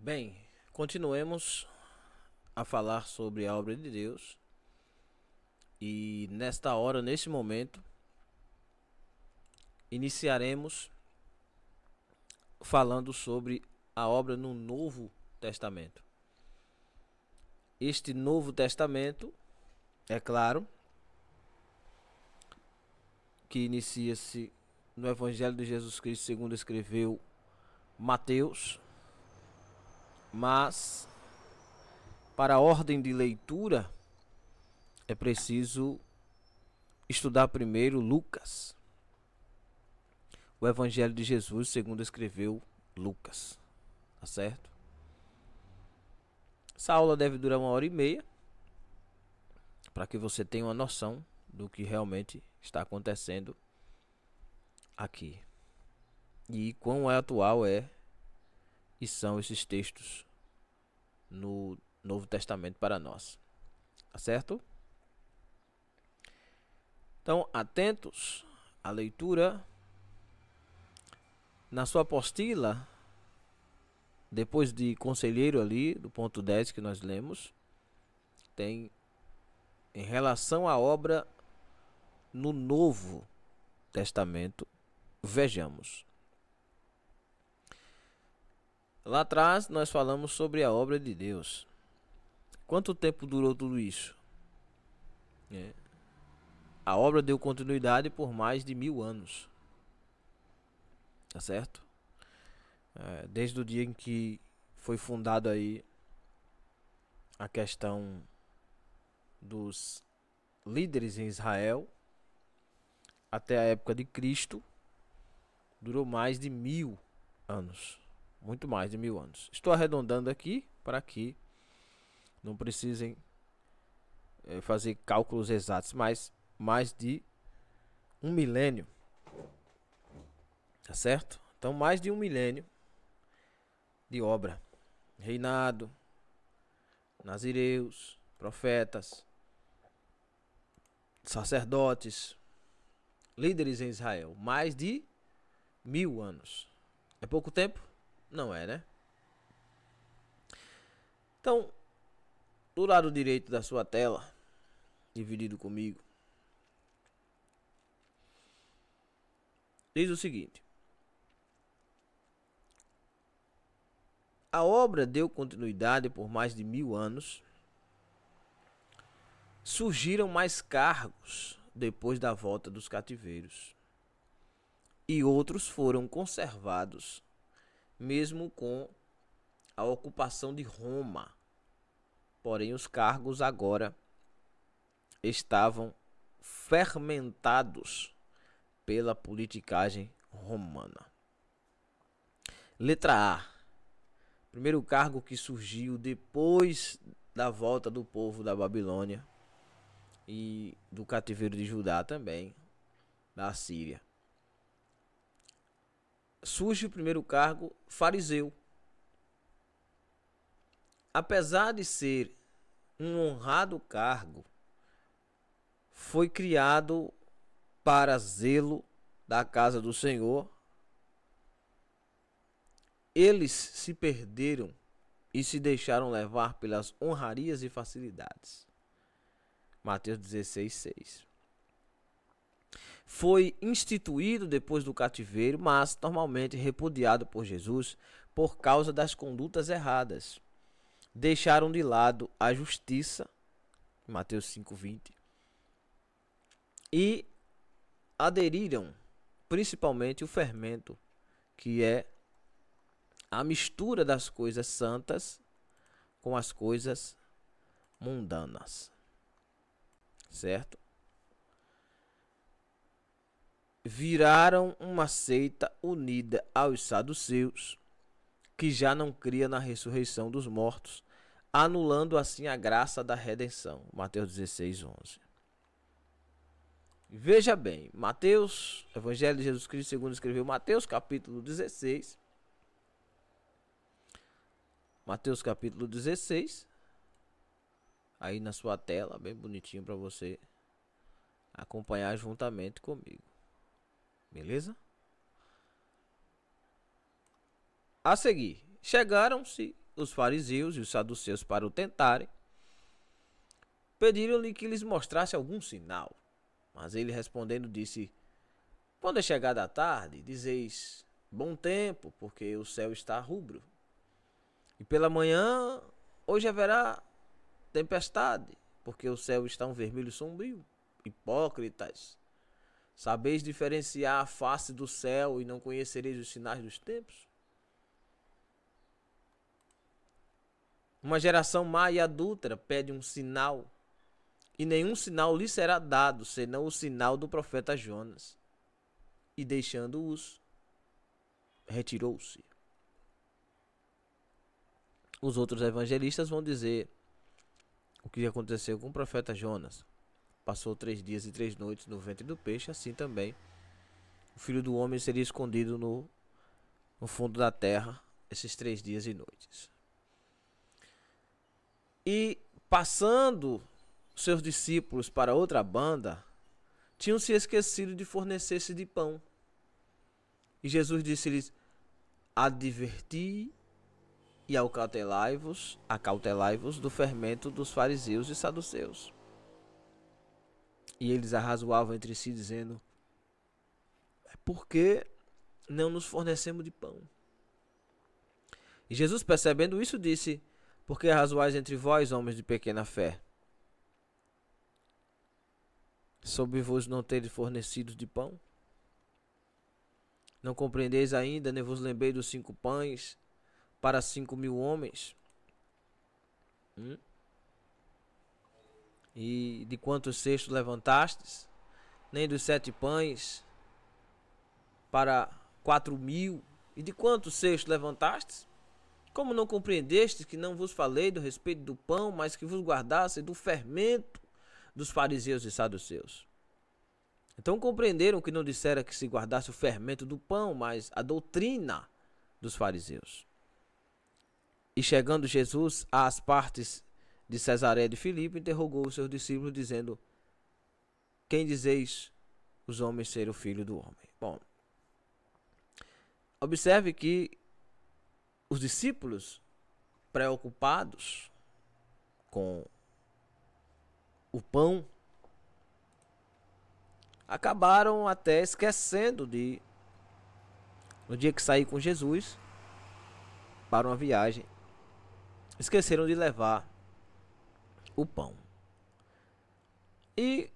Bem, continuemos a falar sobre a obra de Deus. E nesta hora, neste momento, iniciaremos falando sobre a obra no Novo Testamento. Este Novo Testamento, é claro, que inicia-se no Evangelho de Jesus Cristo segundo escreveu Mateus, mas para a ordem de leitura é preciso estudar primeiro Lucas, o Evangelho de Jesus segundo escreveu Lucas, tá certo? Essa aula deve durar 1h30 para que você tenha uma noção do que realmente está acontecendo aqui e quão atual é e são esses textos no Novo Testamento para nós, tá certo? Então, atentos à leitura. Na sua apostila, depois de conselheiro ali, do ponto 10 que nós lemos, tem em relação à obra no Novo Testamento. Vejamos. Lá atrás nós falamos sobre a obra de Deus. Quanto tempo durou tudo isso? A obra deu continuidade por mais de 1000 anos. Tá certo? Desde o dia em que foi fundado aí a questão dos líderes em Israel até a época de Cristo, durou mais de 1000 anos. Muito mais de 1000 anos. Estou arredondando aqui para que não precisem fazer cálculos exatos, mas mais de 1 milênio. Tá certo? Então, mais de 1 milênio de obra. Reinado, nazireus, profetas, sacerdotes, líderes em Israel. Mais de 1000 anos. É pouco tempo? Não é, né? Então, do lado direito da sua tela, dividido comigo, diz o seguinte: a obra deu continuidade por mais de 1000 anos. Surgiram mais cargos depois da volta dos cativeiros, e outros foram conservados, mesmo com a ocupação de Roma. Porém, os cargos agora estavam fermentados pela politicagem romana. Letra A. Primeiro cargo que surgiu depois da volta do povo da Babilônia e do cativeiro de Judá também, da Síria. Surge o primeiro cargo, fariseu. Apesar de ser um honrado cargo, foi criado para zelo da casa do Senhor. Eles se perderam e se deixaram levar pelas honrarias e facilidades. Mateus 16:6. Foi instituído depois do cativeiro, mas normalmente repudiado por Jesus por causa das condutas erradas. Deixaram de lado a justiça, Mateus 5:20, e aderiram principalmente o fermento, que é a mistura das coisas santas com as coisas mundanas. Certo? Viraram uma seita unida aos saduceus, que já não cria na ressurreição dos mortos, anulando assim a graça da redenção. Mateus 16:11. Veja bem, Mateus, Evangelho de Jesus Cristo segundo escreveu Mateus, capítulo 16. Mateus capítulo 16. Aí na sua tela, bem bonitinho para você acompanhar juntamente comigo. Beleza? A seguir, chegaram-se os fariseus e os saduceus, para o tentarem, pediram-lhe que lhes mostrasse algum sinal. Mas ele respondendo disse: quando é chegada a tarde, dizeis bom tempo, porque o céu está rubro. E pela manhã, hoje haverá tempestade, porque o céu está um vermelho sombrio. Hipócritas, sabeis diferenciar a face do céu e não conhecereis os sinais dos tempos? Uma geração má e adúltera pede um sinal, e nenhum sinal lhe será dado, senão o sinal do profeta Jonas. E deixando-os, retirou-se. Os outros evangelistas vão dizer o que aconteceu com o profeta Jonas. Passou 3 dias e 3 noites no ventre do peixe, assim também o Filho do Homem seria escondido no fundo da terra esses 3 dias e noites. E passando seus discípulos para outra banda, tinham se esquecido de fornecer-se de pão. E Jesus disse-lhes: adverti e acautelai-vos do fermento dos fariseus e saduceus. E eles arrazoavam entre si, dizendo: por que não nos fornecemos de pão? E Jesus, percebendo isso, disse: por que arrazoais entre vós, homens de pequena fé? Soube-vos não teres fornecidos de pão? Não compreendeis ainda, nem vos lembrei dos 5 pães para 5.000 homens? E de quantos cestos levantastes? Nem dos 7 pães para 4.000? E de quantos cestos levantastes? Como não compreendestes que não vos falei do respeito do pão, mas que vos guardasse do fermento dos fariseus e saduceus? Então compreenderam que não dissera que se guardasse o fermento do pão, mas a doutrina dos fariseus. E chegando Jesus às partes de Cesareia de Filipe, interrogou os seus discípulos, dizendo: quem dizeis os homens ser o Filho do Homem? Bom, observe que os discípulos, preocupados com o pão, acabaram até esquecendo de, no dia que saí com Jesus para uma viagem, esqueceram de levar o pão. E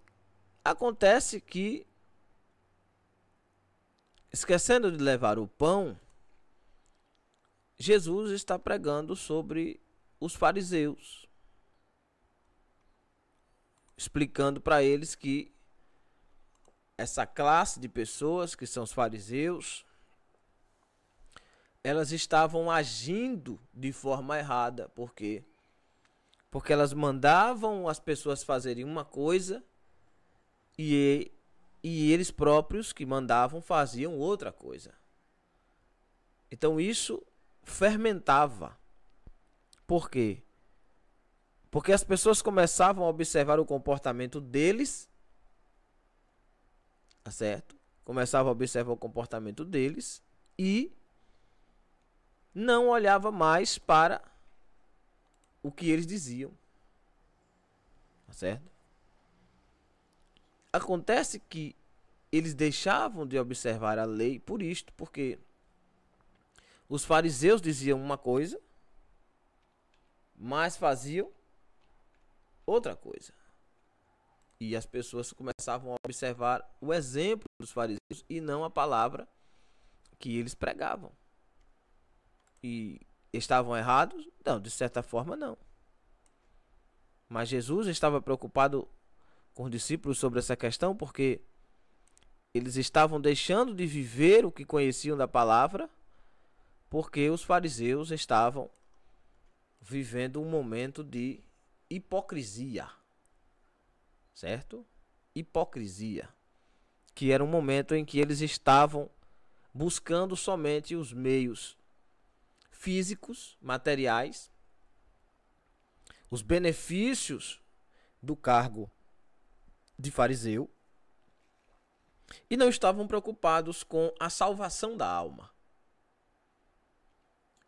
acontece que, esquecendo de levar o pão, Jesus está pregando sobre os fariseus, explicando para eles que essa classe de pessoas, que são os fariseus, elas estavam agindo de forma errada. Por quê? Porque elas mandavam as pessoas fazerem uma coisa e eles próprios que mandavam faziam outra coisa. Então isso fermentava. Por quê? Porque as pessoas começavam a observar o comportamento deles, tá certo? Começavam a observar o comportamento deles e não olhava mais para o que eles diziam, tá certo? Acontece que eles deixavam de observar a lei por isto, porque os fariseus diziam uma coisa, mas faziam outra coisa. E as pessoas começavam a observar o exemplo dos fariseus e não a palavra que eles pregavam. E estavam errados? Não, de certa forma não. Mas Jesus estava preocupado com os discípulos sobre essa questão, porque eles estavam deixando de viver o que conheciam da palavra, porque os fariseus estavam vivendo um momento de hipocrisia, certo? Hipocrisia, que era um momento em que eles estavam buscando somente os meios físicos, materiais, os benefícios do cargo de fariseu, e não estavam preocupados com a salvação da alma.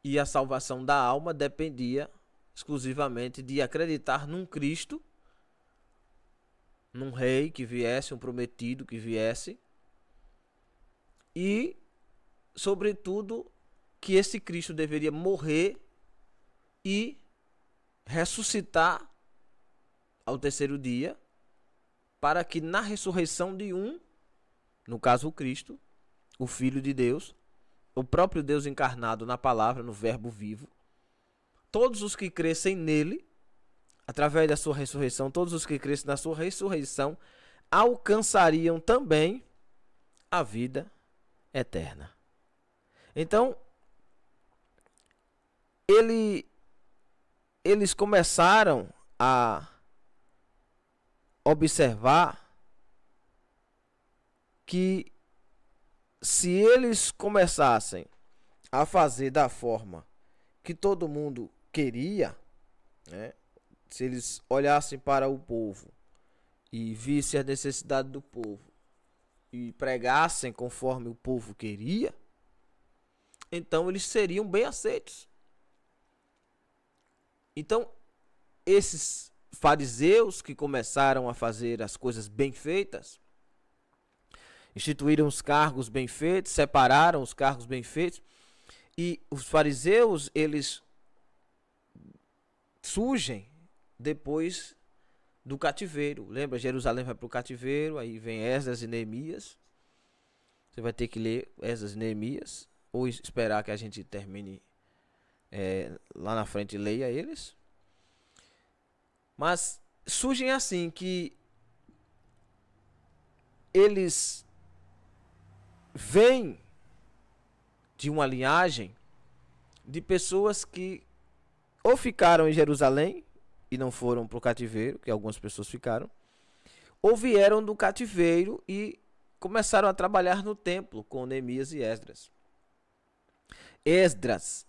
E a salvação da alma dependia exclusivamente de acreditar num Cristo, num rei que viesse, um prometido que viesse, e, sobretudo, que esse Cristo deveria morrer e ressuscitar ao terceiro dia, para que na ressurreição de um, no caso o Cristo, o Filho de Deus, o próprio Deus encarnado na palavra, no verbo vivo, todos os que crescem nele, através da sua ressurreição, todos os que crescem na sua ressurreição, alcançariam também a vida eterna. Então, eles começaram a observar que se eles começassem a fazer da forma que todo mundo queria, né, se eles olhassem para o povo e vissem a necessidade do povo e pregassem conforme o povo queria, então eles seriam bem aceitos. Então, esses fariseus que começaram a fazer as coisas bem feitas, instituíram os cargos bem feitos, separaram os cargos bem feitos, e os fariseus, eles surgem depois do cativeiro. Lembra? Jerusalém vai para o cativeiro, aí vem Esdras e Neemias. Você vai ter que ler Esdras e Neemias, ou esperar que a gente termine lá na frente e leia eles. Mas surgem assim, que eles vêm de uma linhagem de pessoas que ou ficaram em Jerusalém e não foram para o cativeiro, que algumas pessoas ficaram, ou vieram do cativeiro e começaram a trabalhar no templo com Neemias e Esdras. Esdras,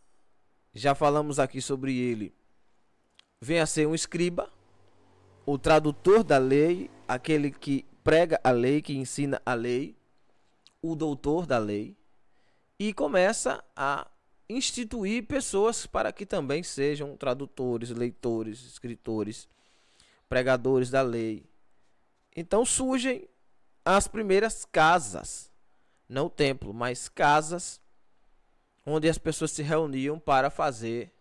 já falamos aqui sobre ele, vem a ser um escriba, o tradutor da lei, aquele que prega a lei, que ensina a lei, o doutor da lei, e começa a instituir pessoas para que também sejam tradutores, leitores, escritores, pregadores da lei. Então surgem as primeiras casas, não o templo, mas casas onde as pessoas se reuniam para fazer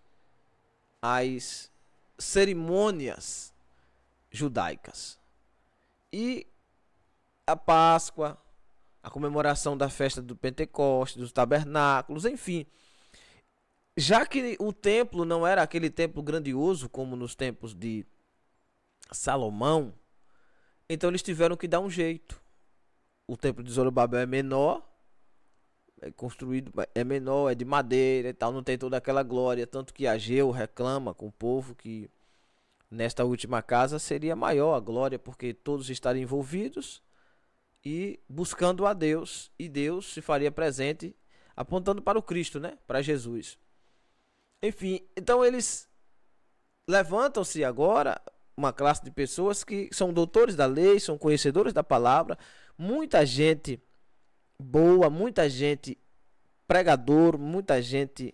as cerimônias judaicas. E a Páscoa, a comemoração da festa do Pentecostes, dos tabernáculos, enfim. Já que o templo não era aquele templo grandioso como nos tempos de Salomão, então eles tiveram que dar um jeito. O templo de Zorobabel é menor, é construído, é menor, é de madeira e tal, não tem toda aquela glória, tanto que Ageu reclama com o povo que nesta última casa seria maior a glória, porque todos estariam envolvidos e buscando a Deus, e Deus se faria presente, apontando para o Cristo, né? Para Jesus. Enfim, então eles levantam-se agora, uma classe de pessoas que são doutores da lei, são conhecedores da palavra, muita gente boa, muita gente pregador, muita gente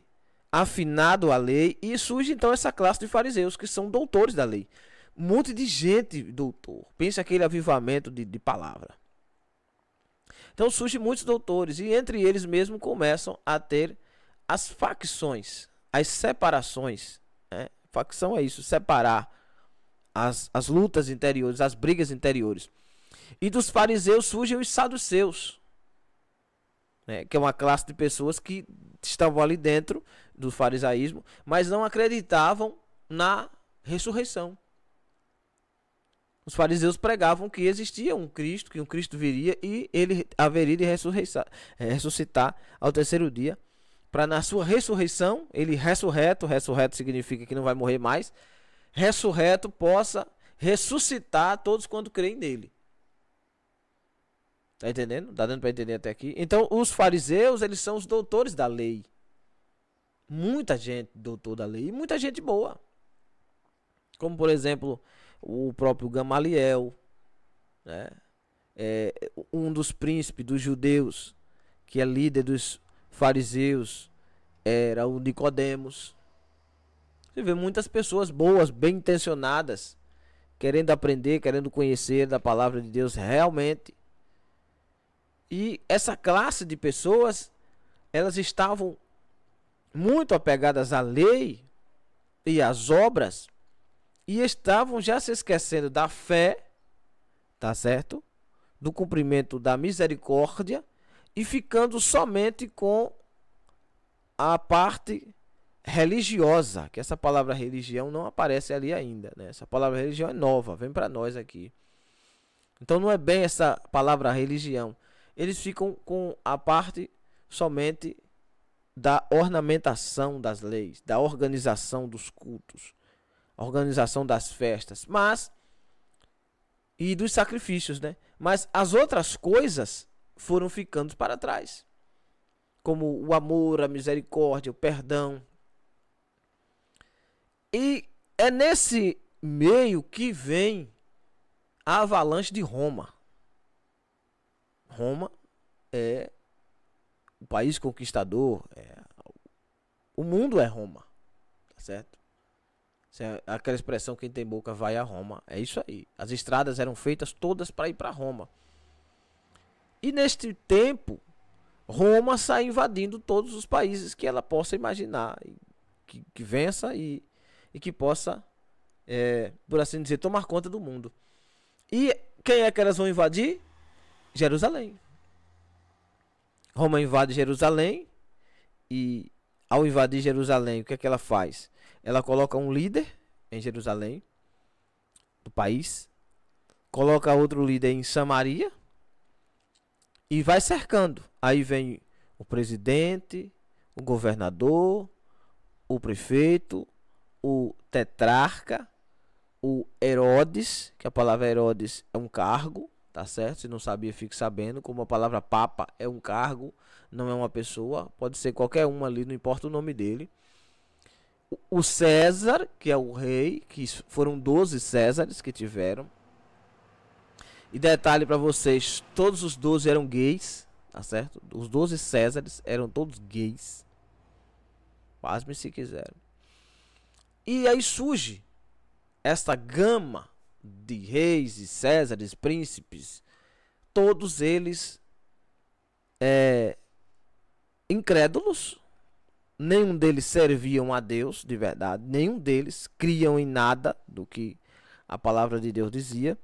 afinado à lei, e surge então essa classe de fariseus que são doutores da lei. Um monte de gente doutor. Pensa aquele avivamento de palavra. Então surgem muitos doutores, e entre eles mesmo começam a ter as facções, as separações. Né? Facção é isso, separar as lutas interiores, as brigas interiores. E dos fariseus surgem os saduceus, né? Que é uma classe de pessoas que estavam ali dentro do farisaísmo, mas não acreditavam na ressurreição. Os fariseus pregavam que existia um Cristo, que um Cristo viria e ele haveria de ressuscitar ao terceiro dia, para na sua ressurreição, ele ressurreto significa que não vai morrer mais, ressurreto possa ressuscitar todos quando creem nele. Tá entendendo? Tá dando para entender até aqui? Então, os fariseus, eles são os doutores da lei. Muita gente doutor da lei e muita gente boa. Como, por exemplo, o próprio Gamaliel, né? Um dos príncipes dos judeus, que é líder dos fariseus, era o Nicodemos. Você vê muitas pessoas boas, bem intencionadas, querendo aprender, querendo conhecer da palavra de Deus realmente. E essa classe de pessoas, elas estavam muito apegadas à lei e às obras, e estavam já se esquecendo da fé, tá certo? Do cumprimento da misericórdia, e ficando somente com a parte religiosa, que essa palavra religião não aparece ali ainda, né? Essa palavra religião é nova, vem para nós aqui. Então não é bem essa palavra religião. Eles ficam com a parte somente da ornamentação das leis, da organização dos cultos, a organização das festas, mas e dos sacrifícios, né? Mas as outras coisas foram ficando para trás, como o amor, a misericórdia, o perdão. E é nesse meio que vem a avalanche de Roma. Roma é o país conquistador, o mundo é Roma, tá certo? Aquela expressão, quem tem boca vai a Roma, é isso aí. As estradas eram feitas todas para ir para Roma. E neste tempo, Roma sai invadindo todos os países que ela possa imaginar, que vença e que possa, por assim dizer, tomar conta do mundo. E quem é que elas vão invadir? Jerusalém. Roma invade Jerusalém, e ao invadir Jerusalém, o que é que ela faz? Ela coloca um líder em Jerusalém, do país, coloca outro líder em Samaria e vai cercando. Aí vem o presidente, o governador, o prefeito, o tetrarca, o Herodes, que a palavra Herodes é um cargo, tá certo? Se não sabia, fique sabendo. Como a palavra papa é um cargo, não é uma pessoa, pode ser qualquer um ali, não importa o nome dele. O César, que é o rei, que foram 12 Césares que tiveram. E detalhe para vocês, todos os 12 eram gays, tá certo? Os 12 Césares eram todos gays. Pasme se quiserem. E aí surge esta gama de reis e Césares, príncipes, todos eles incrédulos. Nenhum deles serviam a Deus de verdade, nenhum deles criam em nada do que a palavra de Deus dizia.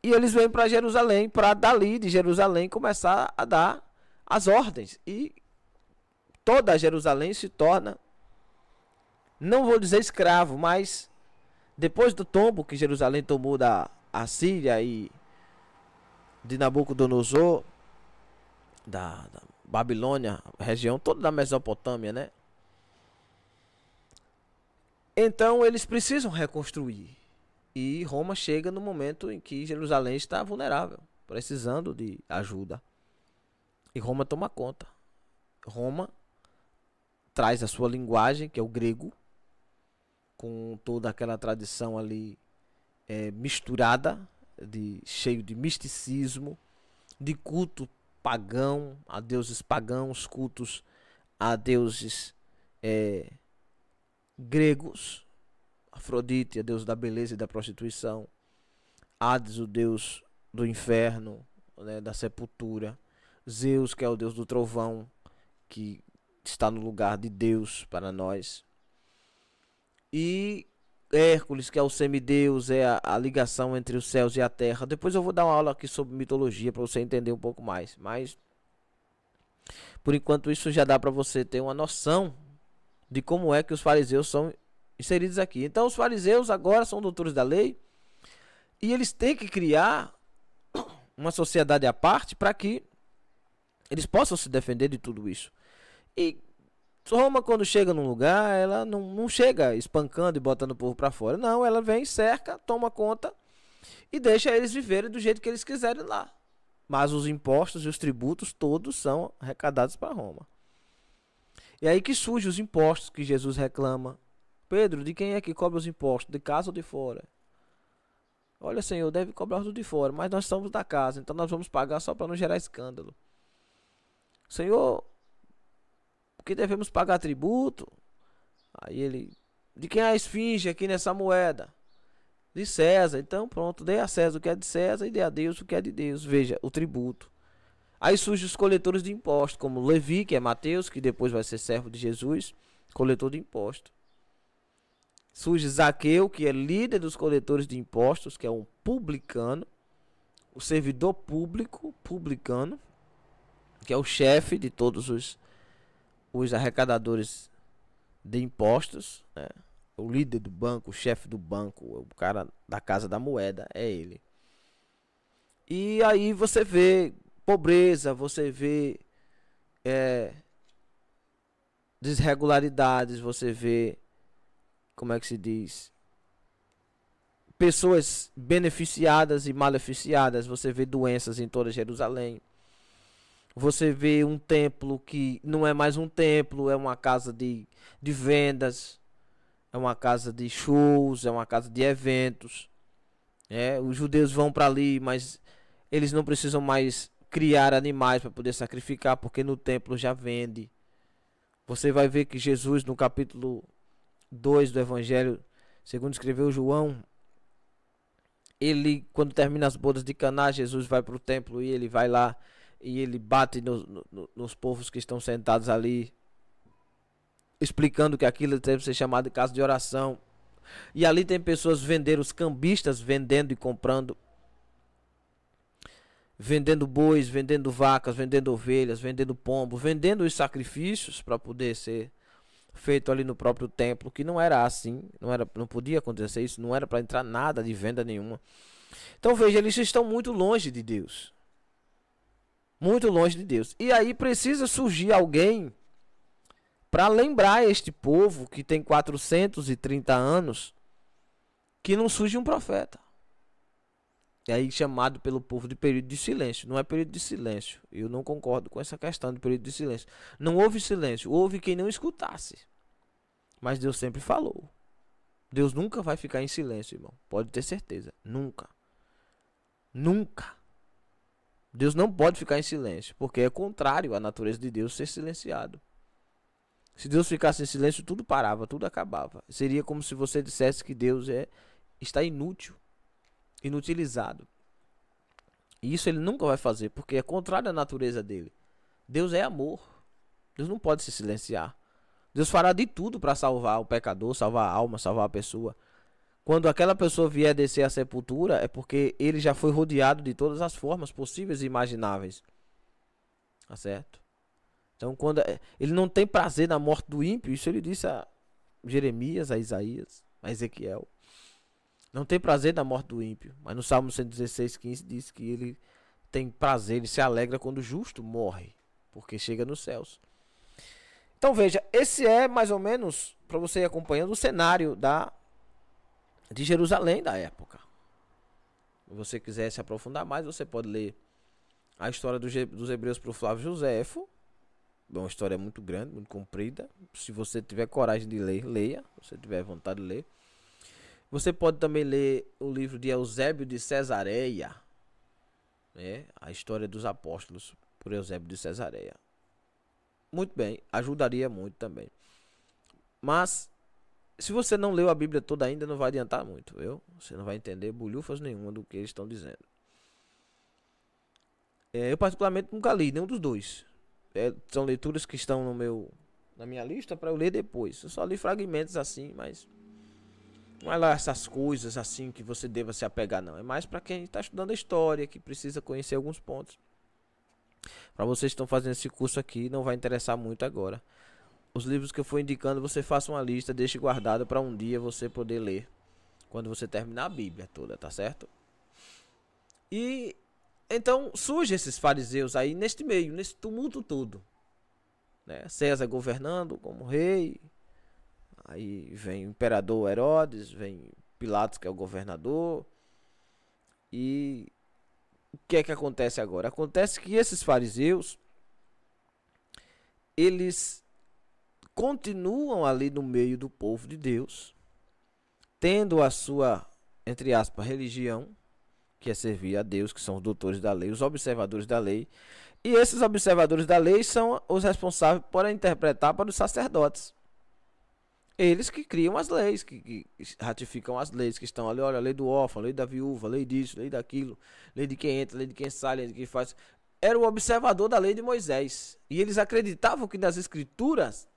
E eles vêm para Jerusalém, para dali de Jerusalém começar a dar as ordens. E toda Jerusalém se torna, não vou dizer escravo, mas depois do tombo que Jerusalém tomou da Assíria e de Nabucodonosor, da Babilônia, região toda da Mesopotâmia, né? Então eles precisam reconstruir. E Roma chega no momento em que Jerusalém está vulnerável, precisando de ajuda. E Roma toma conta. Roma traz a sua linguagem, que é o grego, com toda aquela tradição ali misturada, cheio de misticismo, de culto pagão, a deuses pagãos, cultos a deuses gregos, Afrodite, a deusa da beleza e da prostituição, Hades, o deus do inferno, né, da sepultura, Zeus, que é o deus do trovão, que está no lugar de Deus para nós, e Hércules, que é o semideus, é a ligação entre os céus e a terra. Depois eu vou dar uma aula aqui sobre mitologia para você entender um pouco mais, mas por enquanto isso já dá para você ter uma noção de como é que os fariseus são inseridos aqui. Então os fariseus agora são doutores da lei e eles têm que criar uma sociedade à parte para que eles possam se defender de tudo isso. E Roma, quando chega num lugar, ela não chega espancando e botando o povo para fora. Não, ela vem, cerca, toma conta e deixa eles viverem do jeito que eles quiserem lá. Mas os impostos e os tributos todos são arrecadados para Roma. E aí que surgem os impostos que Jesus reclama. Pedro, de quem é que cobra os impostos? De casa ou de fora? Olha, Senhor, deve cobrar os de fora, mas nós somos da casa, então nós vamos pagar só para não gerar escândalo. Senhor, porque devemos pagar tributo. Aí ele, de quem é a esfinge aqui nessa moeda? De César. Então pronto, dê a César o que é de César e dê a Deus o que é de Deus. Veja, o tributo. Aí surgem os coletores de impostos, como Levi, que é Mateus, que depois vai ser servo de Jesus, coletor de impostos. Surge Zaqueu, que é líder dos coletores de impostos, que é um publicano, o servidor público, publicano, que é o chefe de todos os arrecadadores de impostos, né? O líder do banco, o chefe do banco, o cara da casa da moeda, é ele. E aí você vê pobreza, você vê desregularidades, você vê, como é que se diz, pessoas beneficiadas e maleficiadas, você vê doenças em toda Jerusalém. Você vê um templo que não é mais um templo, é uma casa de vendas, é uma casa de shows, é uma casa de eventos. Os judeus vão para ali, mas eles não precisam mais criar animais para poder sacrificar, porque no templo já vende. Você vai ver que Jesus, no capítulo 2 do Evangelho, segundo escreveu João, ele, quando termina as bodas de Caná, Jesus vai para o templo e ele vai lá e ele bate nos povos que estão sentados ali, explicando que aquilo deve ser chamado de casa de oração. E ali tem pessoas vendendo, os cambistas vendendo e comprando, vendendo bois, vendendo vacas, vendendo ovelhas, vendendo pombo, vendendo os sacrifícios para poder ser feito ali no próprio templo, que não era assim, não podia acontecer isso, não era para entrar nada de venda nenhuma. Então veja, eles estão muito longe de Deus. Muito longe de Deus. E aí precisa surgir alguém para lembrar este povo que tem 430 anos que não surge um profeta. E aí chamado pelo povo de período de silêncio. Não é período de silêncio. Eu não concordo com essa questão de período de silêncio. Não houve silêncio. Houve quem não escutasse. Mas Deus sempre falou. Deus nunca vai ficar em silêncio, irmão. Pode ter certeza. Nunca. Nunca. Deus não pode ficar em silêncio, porque é contrário à natureza de Deus ser silenciado. Se Deus ficasse em silêncio, tudo parava, tudo acabava. Seria como se você dissesse que Deus está inútil, inutilizado. E isso ele nunca vai fazer, porque é contrário à natureza dele. Deus é amor. Deus não pode se silenciar. Deus fará de tudo para salvar o pecador, salvar a alma, salvar a pessoa. Quando aquela pessoa vier descer à sepultura, é porque ele já foi rodeado de todas as formas possíveis e imagináveis. Tá certo? Então, quando ele não tem prazer na morte do ímpio, isso ele disse a Jeremias, a Isaías, a Ezequiel. Não tem prazer na morte do ímpio. Mas no Salmo 116:15 diz que ele tem prazer, ele se alegra quando o justo morre, porque chega nos céus. Então veja, esse é mais ou menos, para você ir acompanhando, o cenário de Jerusalém da época. Se você quiser se aprofundar mais, você pode ler a história dos Hebreus para o Flávio Joséfo. É uma história muito grande, muito comprida. Se você tiver coragem de ler, leia. Se você tiver vontade de ler. Você pode também ler o livro de Eusébio de Cesareia, a história dos apóstolos por Eusébio de Cesareia. Muito bem, ajudaria muito também. Mas se você não leu a Bíblia toda ainda, não vai adiantar muito, viu? Você não vai entender bolhufas nenhuma do que eles estão dizendo. Eu particularmente nunca li nenhum dos dois. São leituras que estão na minha lista para eu ler depois. Eu só li fragmentos assim, mas não é lá essas coisas assim que você deva se apegar, não. É mais para quem está estudando a história, que precisa conhecer alguns pontos. Para vocês que estão fazendo esse curso aqui, não vai interessar muito agora. Os livros que eu for indicando, você faça uma lista, deixe guardado para um dia você poder ler. Quando você terminar a Bíblia toda, tá certo? E então surgem esses fariseus aí neste meio, nesse tumulto todo. César governando como rei. Aí vem o imperador Herodes, vem Pilatos, que é o governador. E o que é que acontece agora? Acontece que esses fariseus, eles continuam ali no meio do povo de Deus, tendo a sua, entre aspas, religião, que é servir a Deus, que são os doutores da lei, os observadores da lei. E esses observadores da lei são os responsáveis por interpretar para os sacerdotes. Eles que criam as leis, que ratificam as leis que estão ali. Olha, a lei do órfão, a lei da viúva, a lei disso, a lei daquilo, a lei de quem entra, a lei de quem sai, a lei de quem faz. Era o observador da lei de Moisés. E eles acreditavam que nas escrituras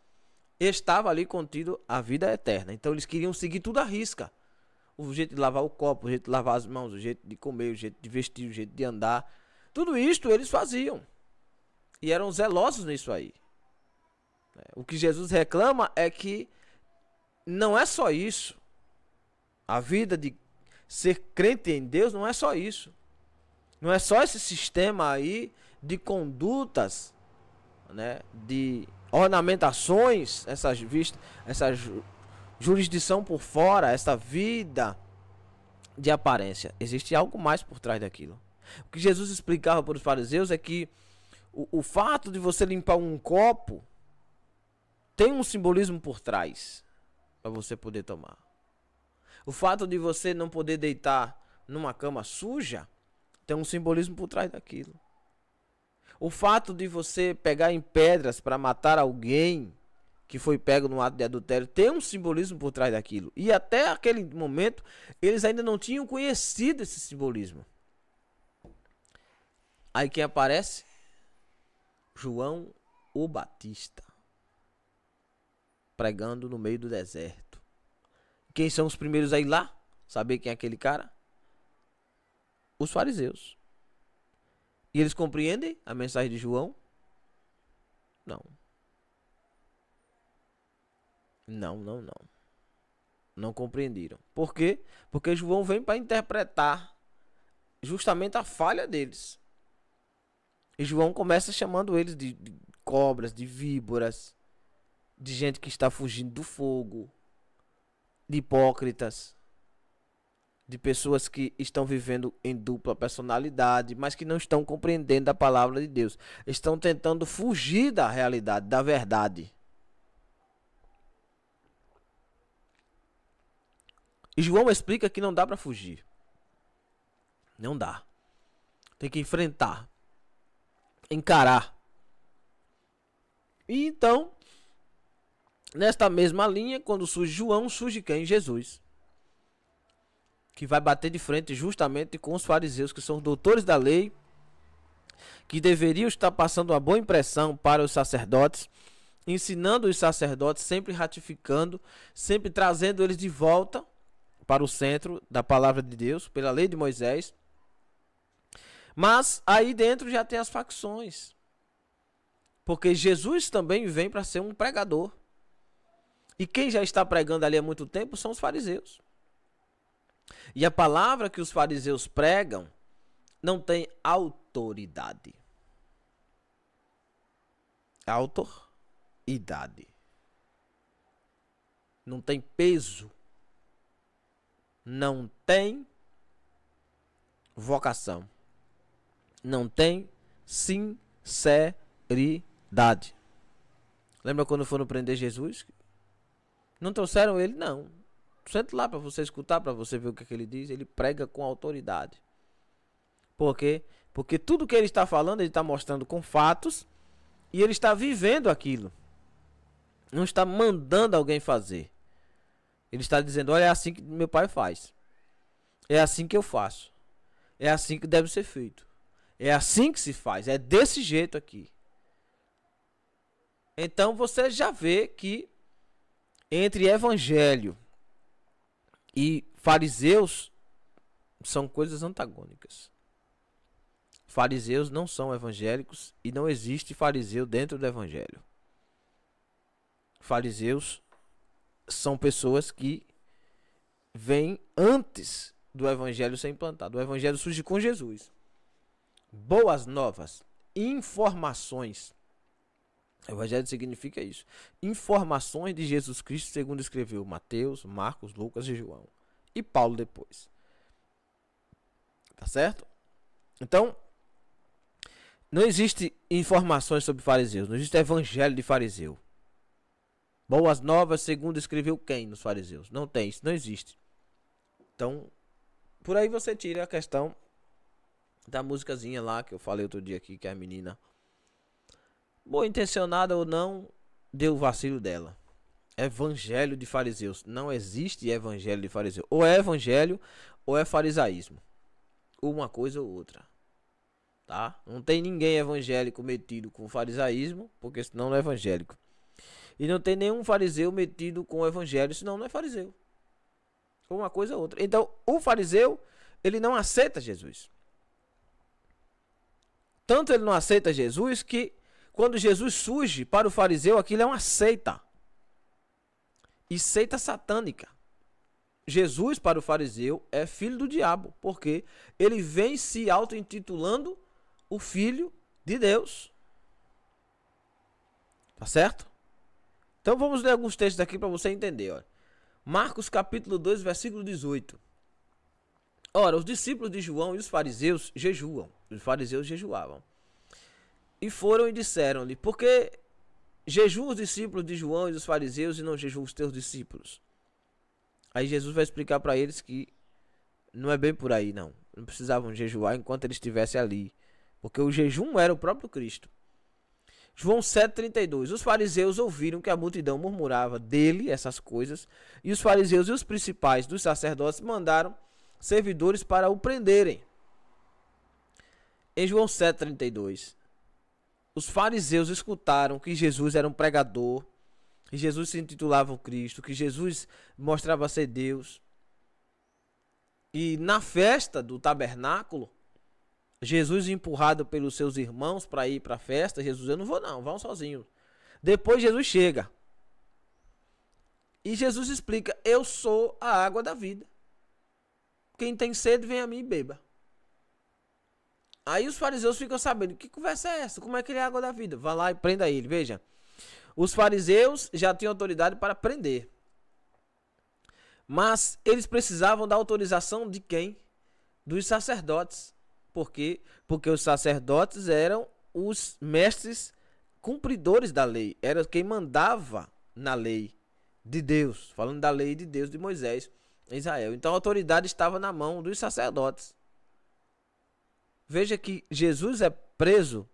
estava ali contido a vida eterna. Então eles queriam seguir tudo à risca. O jeito de lavar o copo, o jeito de lavar as mãos, o jeito de comer, o jeito de vestir, o jeito de andar. Tudo isto eles faziam. E eram zelosos nisso aí. O que Jesus reclama é que não é só isso. A vida de ser crente em Deus não é só isso. Não é só esse sistema aí de condutas, né, de ornamentações, essa jurisdição por fora, essa vida de aparência. Existe algo mais por trás daquilo. O que Jesus explicava para os fariseus é que o fato de você limpar um copo tem um simbolismo por trás para você poder tomar. O fato de você não poder deitar numa cama suja tem um simbolismo por trás daquilo. O fato de você pegar em pedras para matar alguém que foi pego no ato de adultério tem um simbolismo por trás daquilo. E até aquele momento eles ainda não tinham conhecido esse simbolismo. Aí quem aparece? João o Batista, pregando no meio do deserto. Quem são os primeiros a ir lá? Saber quem é aquele cara? Os fariseus. E eles compreendem a mensagem de João? Não. Não compreenderam. Por quê? Porque João vem para interpretar justamente a falha deles. E João começa chamando eles de cobras, de víboras, de gente que está fugindo do fogo, de hipócritas, de pessoas que estão vivendo em dupla personalidade, mas que não estão compreendendo a palavra de Deus. Estão tentando fugir da realidade, da verdade. E João explica que não dá para fugir. Não dá. Tem que enfrentar. Encarar. E então, nesta mesma linha, quando surge João, surge quem? Jesus. Que vai bater de frente justamente com os fariseus, que são os doutores da lei, que deveriam estar passando uma boa impressão para os sacerdotes, ensinando os sacerdotes, sempre ratificando, sempre trazendo eles de volta para o centro da palavra de Deus, pela lei de Moisés. Mas aí dentro já tem as facções. Porque Jesus também vem para ser um pregador. E quem já está pregando ali há muito tempo são os fariseus. E a palavra que os fariseus pregam não tem autoridade. Autoridade. Não tem peso. Não tem vocação. Não tem sinceridade. Lembra quando foram prender Jesus? Não trouxeram ele? Não. Sente lá para você escutar, para você ver o que ele diz. Ele prega com autoridade. Por quê? Porque tudo que ele está falando, ele está mostrando com fatos. E ele está vivendo aquilo. Não está mandando alguém fazer. Ele está dizendo, olha, é assim que meu pai faz. É assim que eu faço. É assim que deve ser feito. É assim que se faz. É desse jeito aqui. Então você já vê que entre evangelho e fariseus são coisas antagônicas. Fariseus não são evangélicos e não existe fariseu dentro do evangelho. Fariseus são pessoas que vêm antes do evangelho ser implantado. O evangelho surge com Jesus. Boas novas, informações. O evangelho significa isso. Informações de Jesus Cristo, segundo escreveu Mateus, Marcos, Lucas e João. E Paulo depois. Tá certo? Então, não existe informações sobre fariseus. Não existe evangelho de fariseu. Boas novas, segundo escreveu quem nos fariseus? Não tem, isso não existe. Então, por aí você tira a questão da musicazinha lá que eu falei outro dia aqui, que a menina, boa intencionada ou não, deu o vacilo dela. Evangelho de fariseus. Não existe evangelho de fariseu. Ou é evangelho ou é farisaísmo. Uma coisa ou outra. Tá? Não tem ninguém evangélico metido com farisaísmo, porque senão não é evangélico. E não tem nenhum fariseu metido com o evangelho, senão não é fariseu. Uma coisa ou outra. Então, o fariseu, ele não aceita Jesus. Tanto ele não aceita Jesus que quando Jesus surge para o fariseu, aquilo é uma seita. E seita satânica. Jesus para o fariseu é filho do diabo, porque ele vem se auto-intitulando o filho de Deus. Tá certo? Então vamos ler alguns textos aqui para você entender. Ó. Marcos capítulo 2, versículo 18. Ora, os discípulos de João e os fariseus jejuam. Os fariseus jejuavam. E foram e disseram-lhe: por que jejuam os discípulos de João e dos fariseus e não jejuam os teus discípulos? Aí Jesus vai explicar para eles que não é bem por aí, não. Não precisavam jejuar enquanto ele estivesse ali. Porque o jejum era o próprio Cristo. João 7,32. Os fariseus ouviram que a multidão murmurava dele essas coisas. E os fariseus e os principais dos sacerdotes mandaram servidores para o prenderem. Em João 7,32. Os fariseus escutaram que Jesus era um pregador, que Jesus se intitulava o Cristo, que Jesus mostrava ser Deus. E na festa do tabernáculo, Jesus empurrado pelos seus irmãos para ir para a festa, Jesus, eu não vou não, vão sozinhos. Depois Jesus chega. E Jesus explica, eu sou a água da vida. Quem tem sede, vem a mim e beba. Aí os fariseus ficam sabendo, que conversa é essa? Como é que ele é a água da vida? Vá lá e prenda ele, veja. Os fariseus já tinham autoridade para prender. Mas eles precisavam da autorização de quem? Dos sacerdotes. Por quê? Porque os sacerdotes eram os mestres cumpridores da lei. Era quem mandava na lei de Deus. Falando da lei de Deus de Moisés em Israel. Então a autoridade estava na mão dos sacerdotes. Veja que Jesus é preso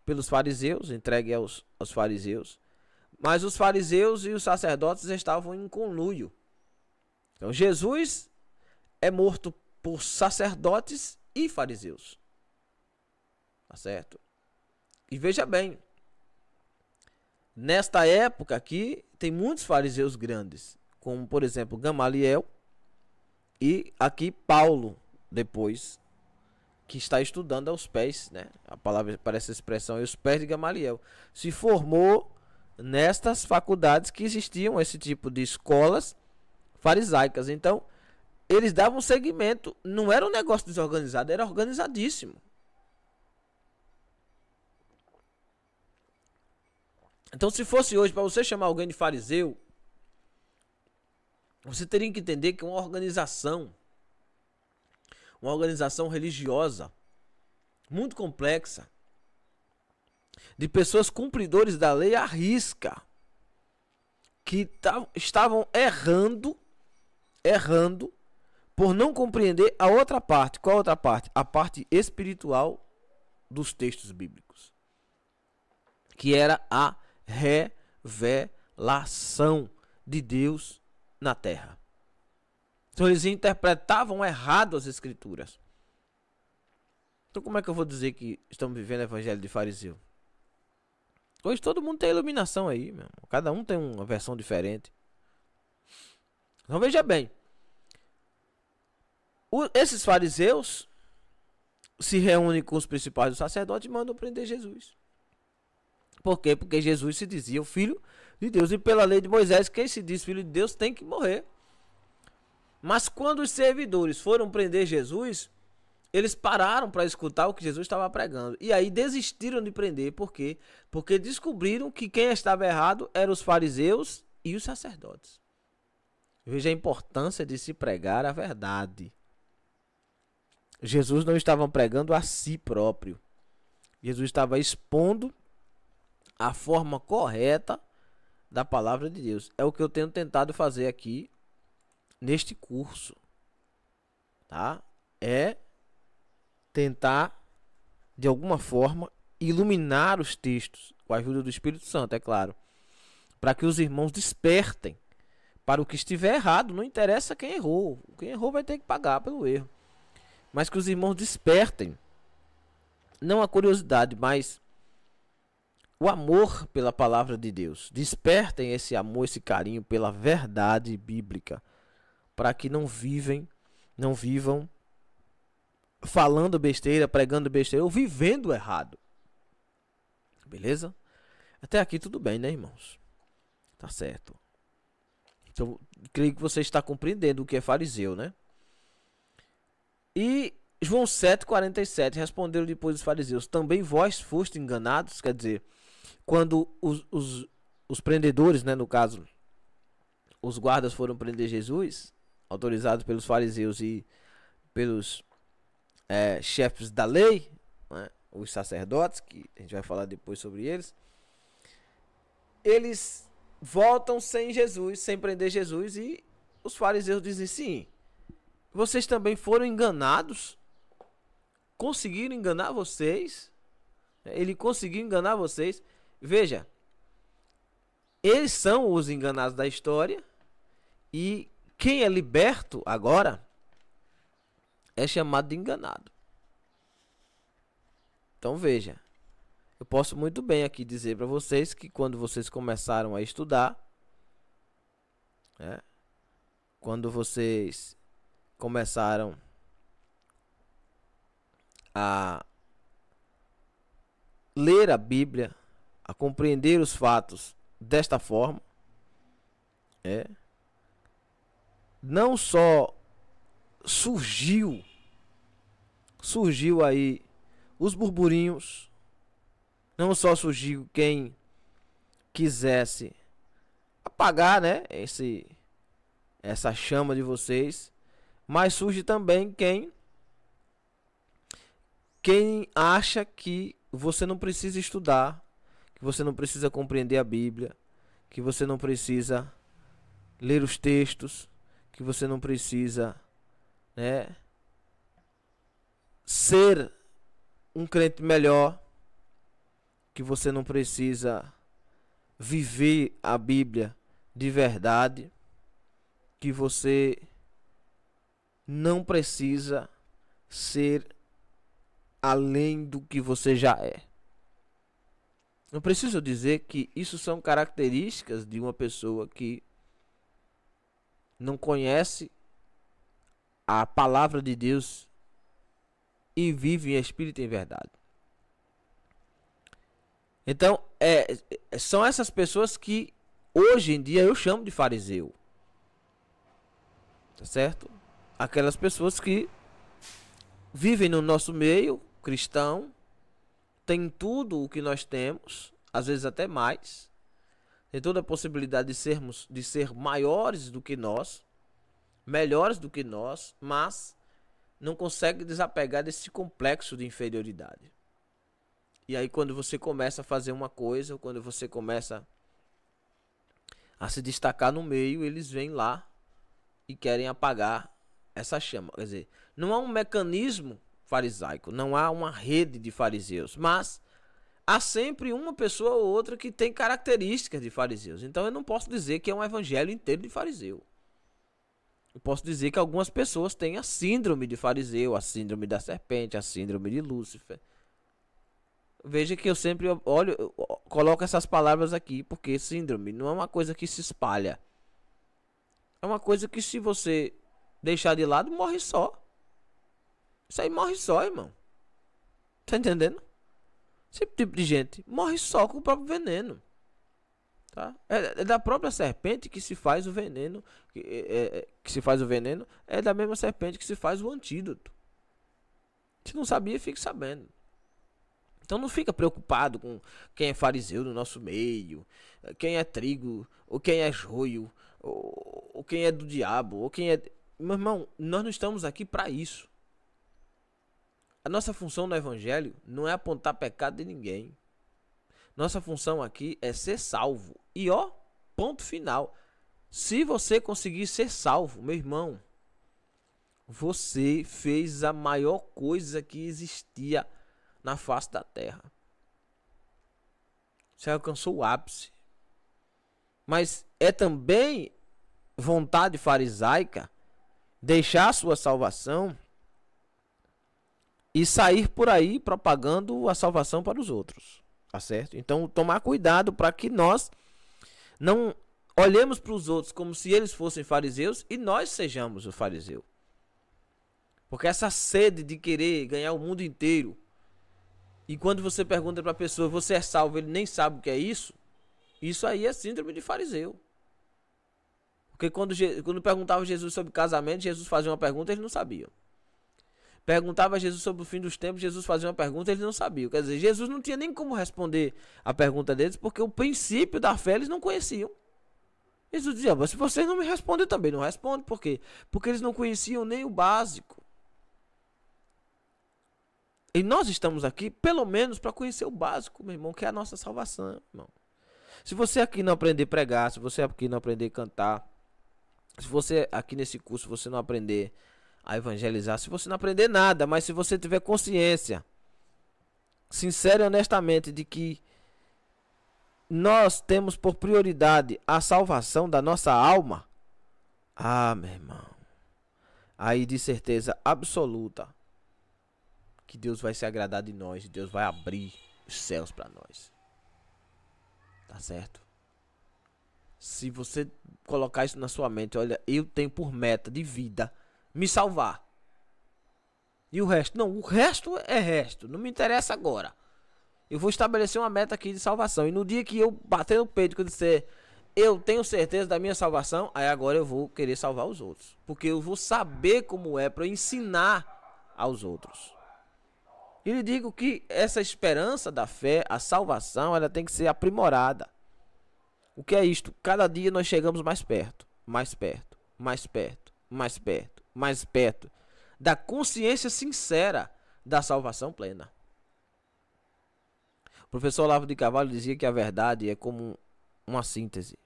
pelos fariseus, entregue aos fariseus. Mas os fariseus e os sacerdotes estavam em conluio. Então Jesus é morto por sacerdotes e fariseus. Tá certo? E veja bem, nesta época aqui tem muitos fariseus grandes, como por exemplo Gamaliel e aqui Paulo, depois, que está estudando aos pés, né? A palavra parece expressão é os pés de Gamaliel. Se formou nestas faculdades que existiam esse tipo de escolas farisaicas. Então, eles davam seguimento, não era um negócio desorganizado, era organizadíssimo. Então, se fosse hoje para você chamar alguém de fariseu, você teria que entender que uma organização religiosa muito complexa, de pessoas cumpridores da lei à risca, que estavam errando por não compreender a outra parte. Qual a outra parte? A parte espiritual dos textos bíblicos, que era a revelação de Deus na terra. Então eles interpretavam errado as escrituras. Então como é que eu vou dizer que estamos vivendo o evangelho de fariseu? Hoje todo mundo tem iluminação aí, meu irmão. Cada um tem uma versão diferente. Então veja bem, esses fariseus se reúnem com os principais dos sacerdotes e mandam prender Jesus. Por quê? Porque Jesus se dizia o filho de Deus. E pela lei de Moisés, quem se diz filho de Deus tem que morrer. Mas quando os servidores foram prender Jesus, eles pararam para escutar o que Jesus estava pregando. E aí desistiram de prender. Por quê? Porque descobriram que quem estava errado eram os fariseus e os sacerdotes. Veja a importância de se pregar a verdade. Jesus não estava pregando a si próprio. Jesus estava expondo a forma correta da palavra de Deus. É o que eu tenho tentado fazer aqui neste curso. Tá? É tentar, de alguma forma, iluminar os textos, com a ajuda do Espírito Santo, é claro, para que os irmãos despertem para o que estiver errado. Não interessa quem errou. Quem errou vai ter que pagar pelo erro. Mas que os irmãos despertem, não a curiosidade, mas o amor pela palavra de Deus. Despertem esse amor, esse carinho pela verdade bíblica, para que não vivam falando besteira, pregando besteira ou vivendo errado. Beleza? Até aqui tudo bem, né, irmãos? Tá certo. Então, creio que você está compreendendo o que é fariseu, né? E João 7,47, responderam depois os fariseus: também vós foste enganados? Quer dizer, quando os prendedores, né, no caso, os guardas foram prender Jesus, autorizados pelos fariseus e pelos chefes da lei, né, os sacerdotes, que a gente vai falar depois sobre eles, eles voltam sem Jesus, sem prender Jesus, e os fariseus dizem: sim, vocês também foram enganados? Conseguiram enganar vocês? Ele conseguiu enganar vocês? Veja, eles são os enganados da história, e quem é liberto agora é chamado de enganado. Então veja, eu posso muito bem aqui dizer para vocês que quando vocês começaram a estudar, né, quando vocês começaram a ler a Bíblia, a compreender os fatos desta forma, não só surgiu aí os burburinhos, não só surgiu quem quisesse apagar, né, essa chama de vocês, mas surge também quem acha que você não precisa estudar, que você não precisa compreender a Bíblia, que você não precisa ler os textos, que você não precisa, né, ser um crente melhor, que você não precisa viver a Bíblia de verdade, que você não precisa ser além do que você já é. Não preciso dizer que isso são características de uma pessoa que não conhece a palavra de Deus e vive em espírito e em verdade. Então, são essas pessoas que hoje em dia eu chamo de fariseu. Tá certo? Aquelas pessoas que vivem no nosso meio cristão, tem tudo o que nós temos, às vezes até mais, tem toda a possibilidade de ser maiores do que nós, melhores do que nós, mas não consegue desapegar desse complexo de inferioridade. E aí quando você começa a fazer uma coisa, ou quando você começa a se destacar no meio, eles vêm lá e querem apagar essa chama. Quer dizer, não há um mecanismo farisaico, não há uma rede de fariseus, mas há sempre uma pessoa ou outra que tem características de fariseus. Então eu não posso dizer que é um evangelho inteiro de fariseu. Eu posso dizer que algumas pessoas têm a síndrome de fariseu, a síndrome da serpente, a síndrome de Lúcifer. Veja que eu sempre coloco essas palavras aqui, porque síndrome não é uma coisa que se espalha. É uma coisa que, se você deixar de lado, morre só. Isso aí morre só, irmão. Tá entendendo? Esse tipo de gente morre só com o próprio veneno. Tá? É da própria serpente que se faz o veneno. Que se faz o veneno. É da mesma serpente que se faz o antídoto. Se não sabia, fique sabendo. Então não fica preocupado com quem é fariseu no nosso meio, quem é trigo, ou quem é joio, ou quem é do diabo, ou quem é... Meu irmão, nós não estamos aqui para isso. A nossa função no evangelho não é apontar pecado de ninguém. Nossa função aqui é ser salvo. E ó, ponto final. Se você conseguir ser salvo, meu irmão, Você fez a maior coisa que existia na face da terra. Você alcançou o ápice. Mas é também vontade farisaica deixar a sua salvação e sair por aí propagando a salvação para os outros, tá certo? Então tomar cuidado para que nós não olhemos para os outros como se eles fossem fariseus e nós sejamos o fariseu. Porque essa sede de querer ganhar o mundo inteiro, e quando você pergunta para a pessoa, você é salvo, ele nem sabe o que é isso, isso aí é síndrome de fariseu. Porque quando perguntava a Jesus sobre casamento, Jesus fazia uma pergunta, eles não sabiam. Perguntava a Jesus sobre o fim dos tempos, Jesus fazia uma pergunta, eles não sabiam. Quer dizer, Jesus não tinha nem como responder a pergunta deles, porque o princípio da fé eles não conheciam. Jesus dizia, mas se vocês não me respondem, eu também não respondo. Por quê? Porque eles não conheciam nem o básico. E nós estamos aqui, pelo menos, para conhecer o básico, meu irmão, que é a nossa salvação, irmão. Se você aqui não aprender a pregar, se você aqui não aprender a cantar, se você aqui nesse curso você não aprender a evangelizar, se você não aprender nada, mas se você tiver consciência, sincera e honestamente, de que nós temos por prioridade a salvação da nossa alma, meu irmão, aí de certeza absoluta que Deus vai se agradar de nós, Deus vai abrir os céus para nós. Tá certo? Se você colocar isso na sua mente, olha, eu tenho por meta de vida me salvar. E o resto? Não, o resto é resto. Não me interessa agora. Eu vou estabelecer uma meta aqui de salvação. E no dia que eu bater no peito, que eu disser, eu tenho certeza da minha salvação, aí agora eu vou querer salvar os outros. Porque eu vou saber como é para ensinar aos outros. E lhe digo que essa esperança da fé, a salvação, ela tem que ser aprimorada. O que é isto? Cada dia nós chegamos mais perto, mais perto, mais perto, mais perto, mais perto da consciência sincera da salvação plena. O professor Olavo de Carvalho dizia que a verdade é como uma síntese,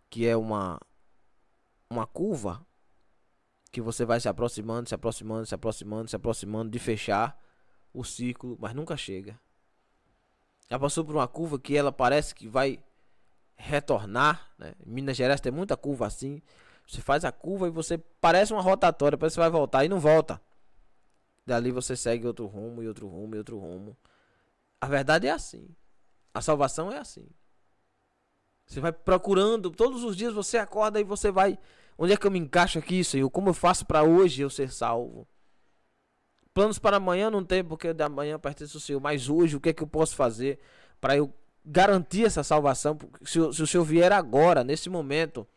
que é uma curva que você vai se aproximando, se aproximando, se aproximando, se aproximando de fechar o círculo, mas nunca chega. Já passou por uma curva que ela parece que vai retornar, né? Em Minas Gerais tem muita curva assim. Você faz a curva e você parece uma rotatória, parece que vai voltar e não volta. Dali você segue outro rumo e outro rumo e outro rumo. A verdade é assim. A salvação é assim. Você vai procurando, todos os dias você acorda e você vai, onde é que eu me encaixo aqui, Senhor? Como eu faço para hoje eu ser salvo? Planos para amanhã não tem, porque da manhã pertence ao Senhor. Mas hoje, o que é que eu posso fazer para eu garantir essa salvação? Se o Senhor vier agora, nesse momento,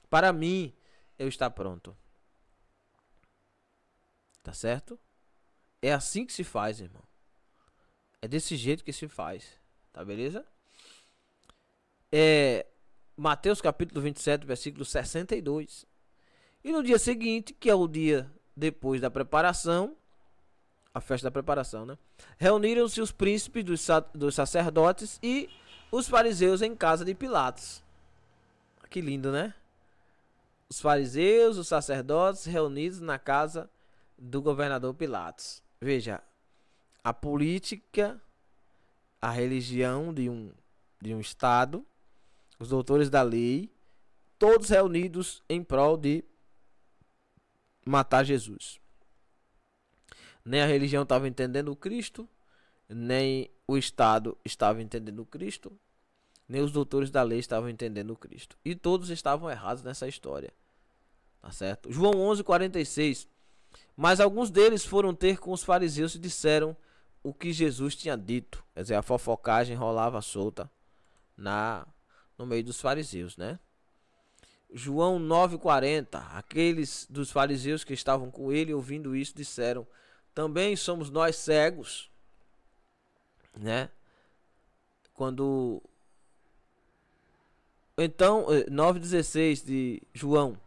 para mim, eu estar pronto. Tá certo? É assim que se faz, irmão. É desse jeito que se faz. Tá beleza? Mateus capítulo 27, versículo 62. E no dia seguinte, que é o dia depois da preparação, a festa da preparação, né? Reuniram-se os príncipes dos sacerdotes e os fariseus em casa de Pilatos. Que lindo, né? Os fariseus, os sacerdotes reunidos na casa do governador Pilatos. Veja, a política, a religião de um estado, os doutores da lei, todos reunidos em prol de matar Jesus. Nem a religião estava entendendo o Cristo, nem o Estado estava entendendo o Cristo, nem os doutores da lei estavam entendendo o Cristo. E todos estavam errados nessa história. Tá certo? João 11:46. Mas alguns deles foram ter com os fariseus e disseram o que Jesus tinha dito. Quer dizer, a fofocagem rolava solta no meio dos fariseus, né? João 9:40. Aqueles dos fariseus que estavam com ele, ouvindo isso, disseram: também somos nós cegos, né? Então, 9:16 de João.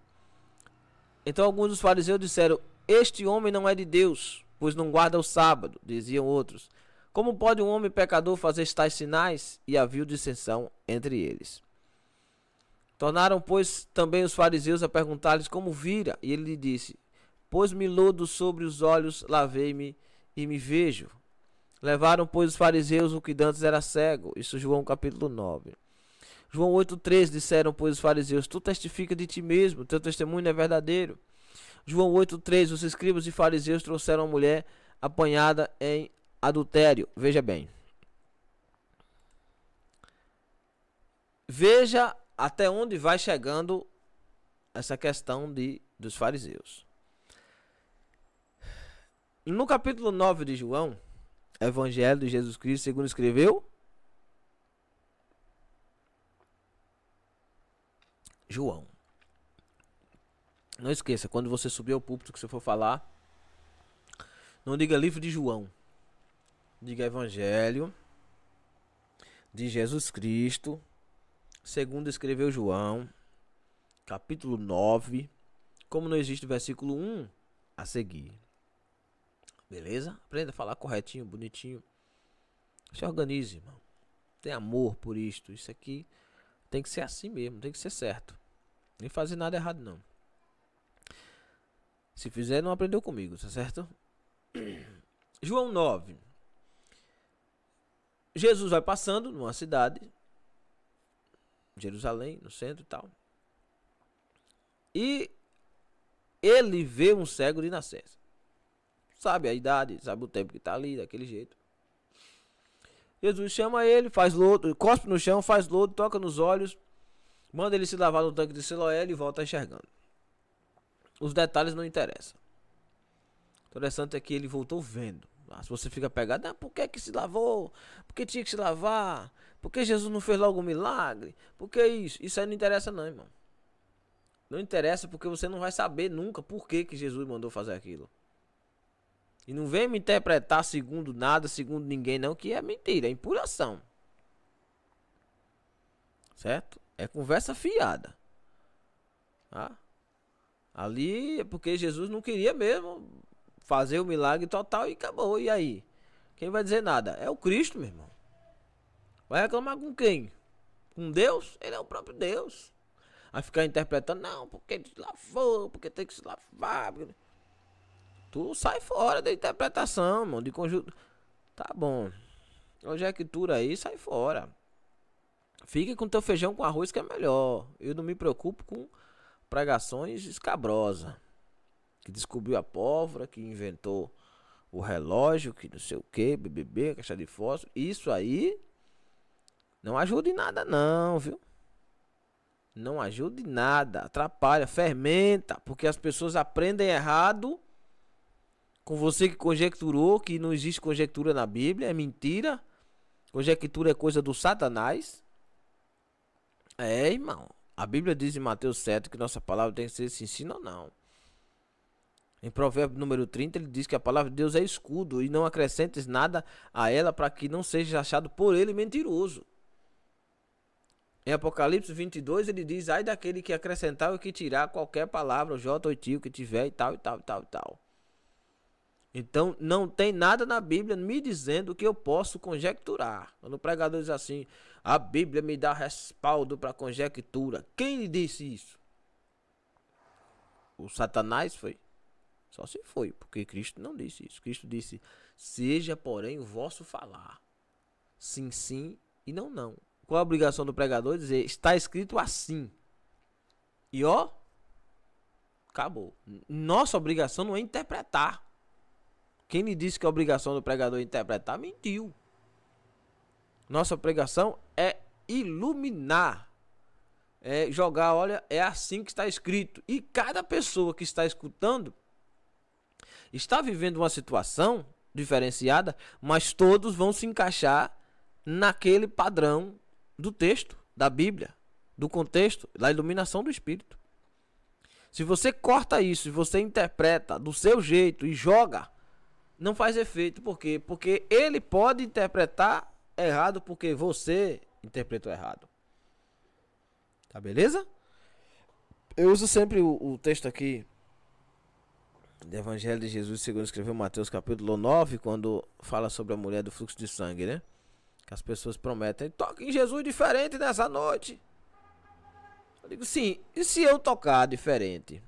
Então alguns dos fariseus disseram: este homem não é de Deus, pois não guarda o sábado. Diziam outros: como pode um homem pecador fazer tais sinais? E havia dissensão entre eles. Tornaram, pois, também os fariseus a perguntar-lhes como vira. E ele lhe disse: Pôs-me lodo sobre os olhos, lavei-me e me vejo. Levaram, pois, os fariseus o que dantes era cego. Isso João capítulo 9. João 8,13, disseram, pois, os fariseus, tu testifica de ti mesmo, teu testemunho é verdadeiro. João 8,3, os escribas e fariseus trouxeram a mulher apanhada em adultério. Veja bem. Veja até onde vai chegando essa questão dos fariseus. No capítulo 9 de João, Evangelho de Jesus Cristo, segundo escreveu João. Não esqueça, quando você subir ao púlpito que você for falar, não diga livro de João. Diga Evangelho de Jesus Cristo, segundo escreveu João, capítulo 9, como não existe versículo 1 a seguir. Beleza? Aprenda a falar corretinho, bonitinho. Se organize, irmão. Tem amor por isto. Isso aqui tem que ser assim mesmo, tem que ser certo. Nem fazer nada errado, não. Se fizer, não aprendeu comigo, tá certo? João 9. Jesus vai passando numa cidade, Jerusalém, no centro e tal. E ele vê um cego de nascença. Sabe a idade, sabe o tempo que tá ali, daquele jeito. Jesus chama ele, faz lodo, cospe no chão, faz lodo, toca nos olhos, manda ele se lavar no tanque de Siloé e volta enxergando. Os detalhes não interessam. O interessante é que ele voltou vendo. Se você fica pegado, por que se lavou? Por que tinha que se lavar? Por que Jesus não fez logo um milagre? Por que isso? Isso aí não interessa não, irmão. Não interessa porque você não vai saber nunca por que Jesus mandou fazer aquilo. E não vem me interpretar segundo nada, segundo ninguém não, que é mentira, é empolhação. Certo? É conversa fiada. Tá? Ali é porque Jesus não queria mesmo fazer o milagre total e acabou. E aí? Quem vai dizer nada? É o Cristo, meu irmão. Vai reclamar com quem? Com Deus? Ele é o próprio Deus. Vai ficar interpretando, não, porque se lavou, porque tem que se lavar. Porque... Tu sai fora da interpretação, mano, de conjunto. Tá bom. Conjectura aí, sai fora. Fica com teu feijão com arroz que é melhor. Eu não me preocupo com pregações escabrosas. Que descobriu a pólvora, que inventou o relógio, que não sei o que, BBB, caixa de fósforo. Isso aí não ajuda em nada não, viu? Não ajuda em nada. Atrapalha, fermenta. Porque as pessoas aprendem errado. Com você que conjecturou que não existe conjectura na Bíblia, é mentira. Conjectura é coisa do Satanás. É, irmão. A Bíblia diz em Mateus 7 que nossa palavra tem que ser se ensina ou não. Em Provérbio número 30 ele diz que a palavra de Deus é escudo e não acrescentes nada a ela para que não seja achado por ele mentiroso. Em Apocalipse 22 ele diz, ai daquele que acrescentar ou que tirar qualquer palavra, o J ou tio que tiver e tal, e tal, e tal, e tal. Então, não tem nada na Bíblia me dizendo que eu posso conjecturar. Quando o pregador diz assim, a Bíblia me dá respaldo para conjectura. Quem lhe disse isso? O Satanás foi? Só se foi, porque Cristo não disse isso. Cristo disse, seja porém o vosso falar. Sim, sim e não, não. Qual a obrigação do pregador? Dizer, está escrito assim. E ó, acabou. Nossa obrigação não é interpretar. Quem lhe disse que a obrigação do pregador é interpretar, mentiu. Nossa pregação é iluminar. É jogar, olha, é assim que está escrito. E cada pessoa que está escutando está vivendo uma situação diferenciada, mas todos vão se encaixar naquele padrão do texto, da Bíblia, do contexto, da iluminação do Espírito. Se você corta isso, se você interpreta do seu jeito e joga, não faz efeito. Por quê? Porque ele pode interpretar errado porque você interpretou errado. Tá beleza? Eu uso sempre o texto aqui do Evangelho de Jesus, segundo escreveu Mateus capítulo 9, quando fala sobre a mulher do fluxo de sangue, né? Que as pessoas prometem, toque em Jesus diferente nessa noite. Eu digo, sim, e se eu tocar diferente?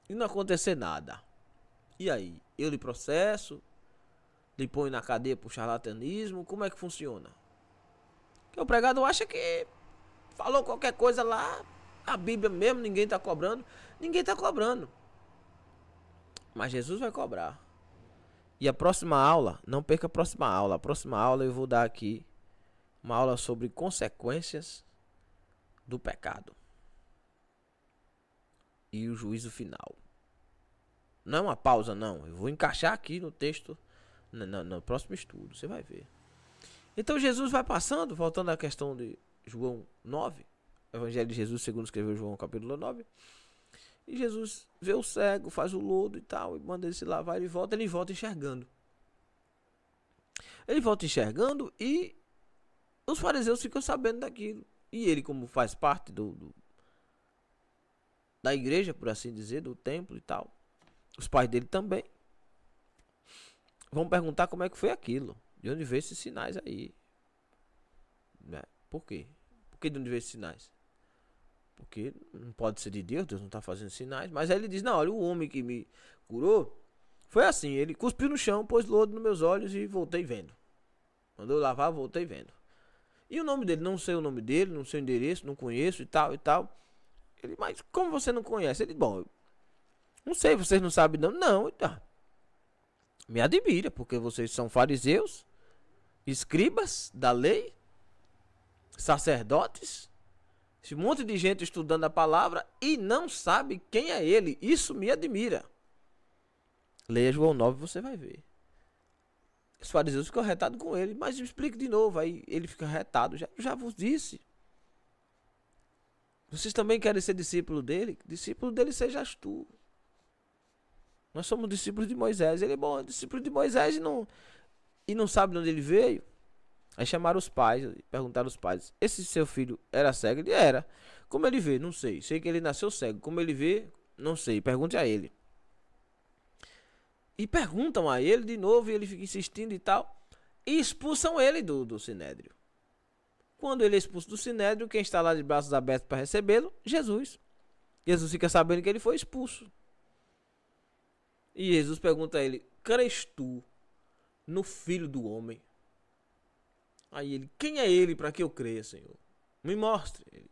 e não acontecer nada. E aí? Eu lhe processo? Lhe ponho na cadeia por charlatanismo? Como é que funciona? Porque o pregador acha que falou qualquer coisa lá, a Bíblia mesmo, ninguém está cobrando. Ninguém está cobrando. Mas Jesus vai cobrar. E a próxima aula, não perca a próxima aula. A próxima aula eu vou dar aqui uma aula sobre consequências do pecado e o juízo final. Não é uma pausa, não. Eu vou encaixar aqui no texto, no próximo estudo, você vai ver. Então Jesus vai passando, voltando à questão de João 9, Evangelho de Jesus segundo escreveu João capítulo 9. E Jesus vê o cego, faz o lodo e tal, e manda ele se lavar, ele volta enxergando. Ele volta enxergando e os fariseus ficam sabendo daquilo. E ele, como faz parte da igreja, por assim dizer, do templo e tal, os pais dele também vão perguntar como é que foi aquilo. De onde veio esses sinais aí? Por quê? Por que de onde veio esses sinais? Porque não pode ser de Deus, Deus não está fazendo sinais. Mas aí ele diz, não, olha, o homem que me curou foi assim, ele cuspiu no chão, pôs lodo nos meus olhos e voltei vendo. Mandou lavar, voltei vendo. E o nome dele, não sei o nome dele, não sei o endereço, não conheço e tal e tal. Ele, mas como você não conhece? Ele, bom, não sei, vocês não sabem não. Não, tá. Me admira, porque vocês são fariseus, escribas da lei, sacerdotes, esse monte de gente estudando a palavra e não sabe quem é ele. Isso me admira. Leia João 9 você vai ver. Os fariseus ficam retados com ele. Mas me explique de novo. Aí ele fica retado. Já vos disse. Vocês também querem ser discípulo dele? Discípulo dele sejas tu. Nós somos discípulos de Moisés. Ele é bom, discípulo de Moisés e não sabe de onde ele veio. Aí chamaram os pais, perguntaram aos pais, esse seu filho era cego? Ele era. Como ele vê? Não sei. Sei que ele nasceu cego. Como ele vê? Não sei. Pergunte a ele. E perguntam a ele de novo, e ele fica insistindo e tal. E expulsam ele do sinédrio. Quando ele é expulso do sinédrio, quem está lá de braços abertos para recebê-lo? Jesus. Jesus fica sabendo que ele foi expulso. E Jesus pergunta a ele, crês tu no Filho do Homem? Aí ele, quem é ele para que eu creia, Senhor? Me mostre. Ele,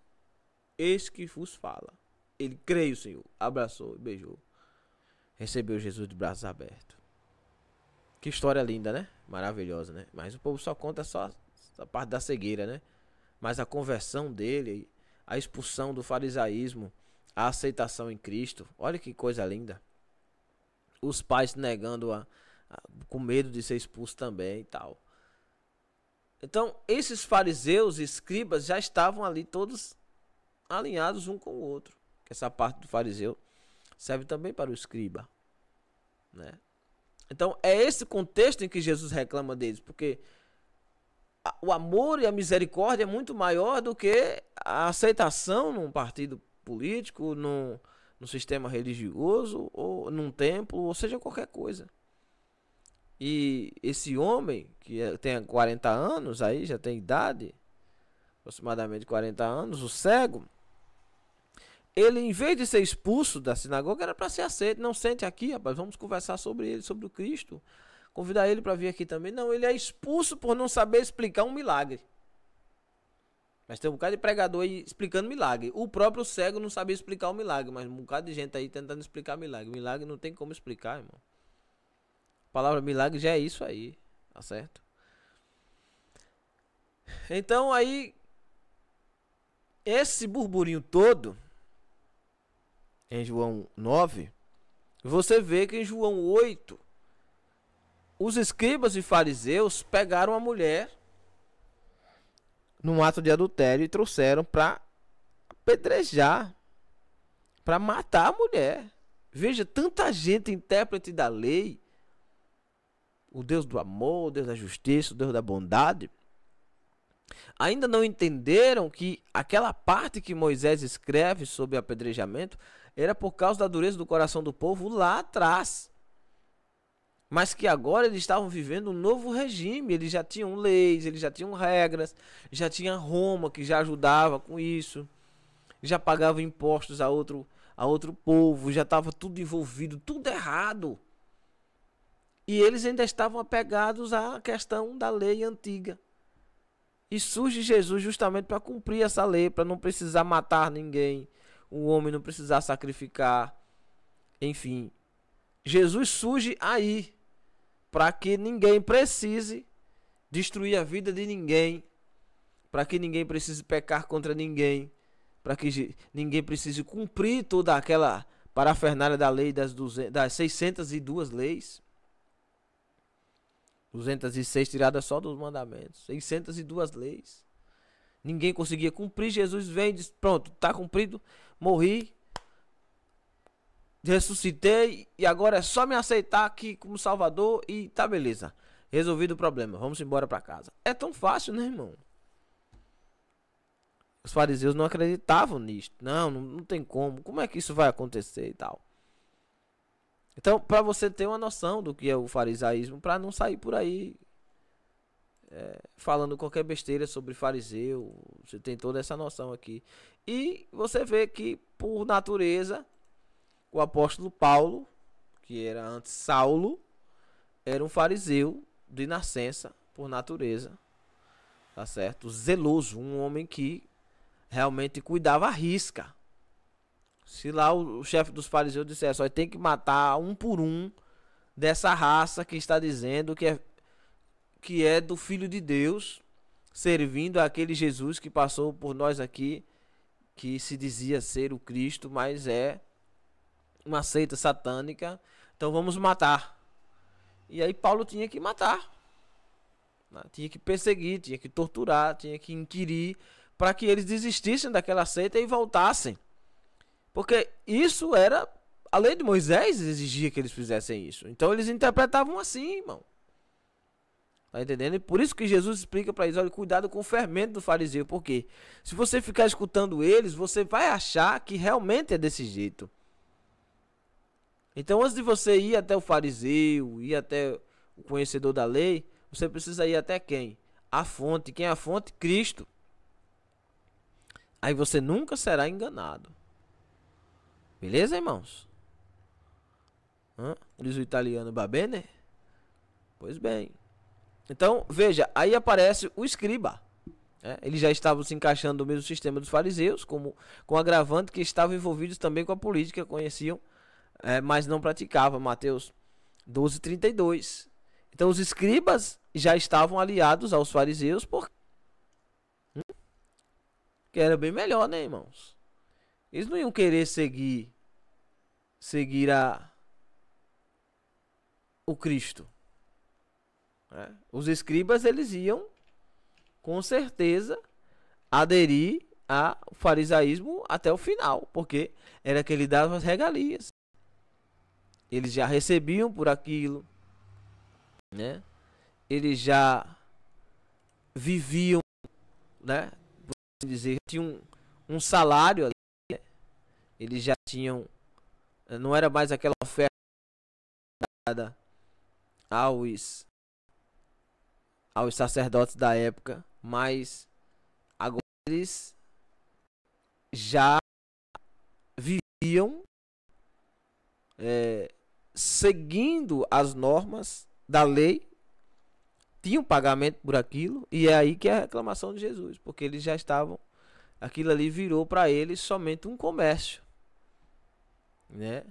eis que vos fala. Ele creio, Senhor. Abraçou e beijou. Recebeu Jesus de braços abertos. Que história linda, né? Maravilhosa, né? Mas o povo só conta só a parte da cegueira, né? Mas a conversão dele, a expulsão do farisaísmo, a aceitação em Cristo. Olha que coisa linda. Os pais negando com medo de ser expulso também e tal. Então, esses fariseus e escribas já estavam ali todos alinhados um com o outro. Essa parte do fariseu serve também para o escriba, né? Então, é esse contexto em que Jesus reclama deles, porque o amor e a misericórdia é muito maior do que a aceitação num partido político, num sistema religioso, ou num templo, ou seja, qualquer coisa. E esse homem, que tem 40 anos, aí já tem idade, aproximadamente 40 anos, o cego, ele, em vez de ser expulso da sinagoga, era para ser aceito. Não, sente aqui, rapaz, vamos conversar sobre ele, sobre o Cristo. Convidar ele para vir aqui também. Não, ele é expulso por não saber explicar um milagre. Mas tem um bocado de pregador aí explicando milagre. O próprio cego não sabia explicar o milagre, mas um bocado de gente aí tentando explicar milagre. Milagre não tem como explicar, irmão. A palavra milagre já é isso aí, tá certo? Então aí, esse burburinho todo, em João 9, você vê que em João 8, os escribas e fariseus pegaram a mulher num ato de adultério e trouxeram para apedrejar, para matar a mulher. Veja, tanta gente intérprete da lei, o Deus do amor, o Deus da justiça, o Deus da bondade, ainda não entenderam que aquela parte que Moisés escreve sobre apedrejamento era por causa da dureza do coração do povo lá atrás. Mas que agora eles estavam vivendo um novo regime, eles já tinham leis, eles já tinham regras, já tinha Roma que já ajudava com isso, já pagava impostos a a outro povo, já estava tudo envolvido, tudo errado. E eles ainda estavam apegados à questão da lei antiga. E surge Jesus justamente para cumprir essa lei, para não precisar matar ninguém, o homem não precisar sacrificar, enfim. Jesus surge aí para que ninguém precise destruir a vida de ninguém, para que ninguém precise pecar contra ninguém, para que ninguém precise cumprir toda aquela parafernália da lei das 602 leis. 206 tiradas só dos mandamentos. 602 leis. Ninguém conseguia cumprir. Jesus vem e diz: pronto, está cumprido, morri, ressuscitei e agora é só me aceitar aqui como Salvador e tá beleza. Resolvido o problema, vamos embora para casa. É tão fácil, né, irmão? Os fariseus não acreditavam nisso. Não tem como. Como é que isso vai acontecer e tal? Então, para você ter uma noção do que é o farisaísmo, para não sair por aí falando qualquer besteira sobre fariseu, você tem toda essa noção aqui. E você vê que, por natureza, o apóstolo Paulo, que era antes Saulo, era um fariseu de nascença, por natureza, tá certo? Zeloso, um homem que realmente cuidava à risca. Se lá o chefe dos fariseus dissesse: só tem que matar um por um dessa raça que está dizendo que é do Filho de Deus, servindo àquele Jesus que passou por nós aqui, que se dizia ser o Cristo, mas é uma seita satânica, então vamos matar. E aí Paulo tinha que matar, né? Tinha que perseguir, tinha que torturar, tinha que inquirir, para que eles desistissem daquela seita e voltassem. Porque isso era... A lei de Moisés exigia que eles fizessem isso. Então eles interpretavam assim, irmão. Tá entendendo? E por isso que Jesus explica para eles: olha, cuidado com o fermento do fariseu. Porque se você ficar escutando eles, você vai achar que realmente é desse jeito. Então, antes de você ir até o fariseu, ir até o conhecedor da lei, você precisa ir até quem? A fonte. Quem é a fonte? Cristo. Aí você nunca será enganado. Beleza, irmãos? Diz o italiano: va bene? Pois bem. Então, veja, aí aparece o escriba. Eles já estavam se encaixando no mesmo sistema dos fariseus, com agravante que estavam envolvidos também com a política, conheciam, mas não praticavam. Mateus 12:32. Então, os escribas já estavam aliados aos fariseus, porque era bem melhor, né, irmãos? Eles não iam querer seguir o Cristo. Os escribas, eles iam com certeza aderir ao farisaísmo até o final, porque era que ele dava as regalias. Eles já recebiam por aquilo, né? Eles já viviam, né? Por assim dizer, tinham um salário ali, né? Eles já tinham, não era mais aquela oferta dada aos sacerdotes da época, mas agora eles já viviam seguindo as normas da lei, tinham pagamento por aquilo, e é aí que é a reclamação de Jesus, porque eles já estavam, aquilo ali virou para eles somente um comércio, né?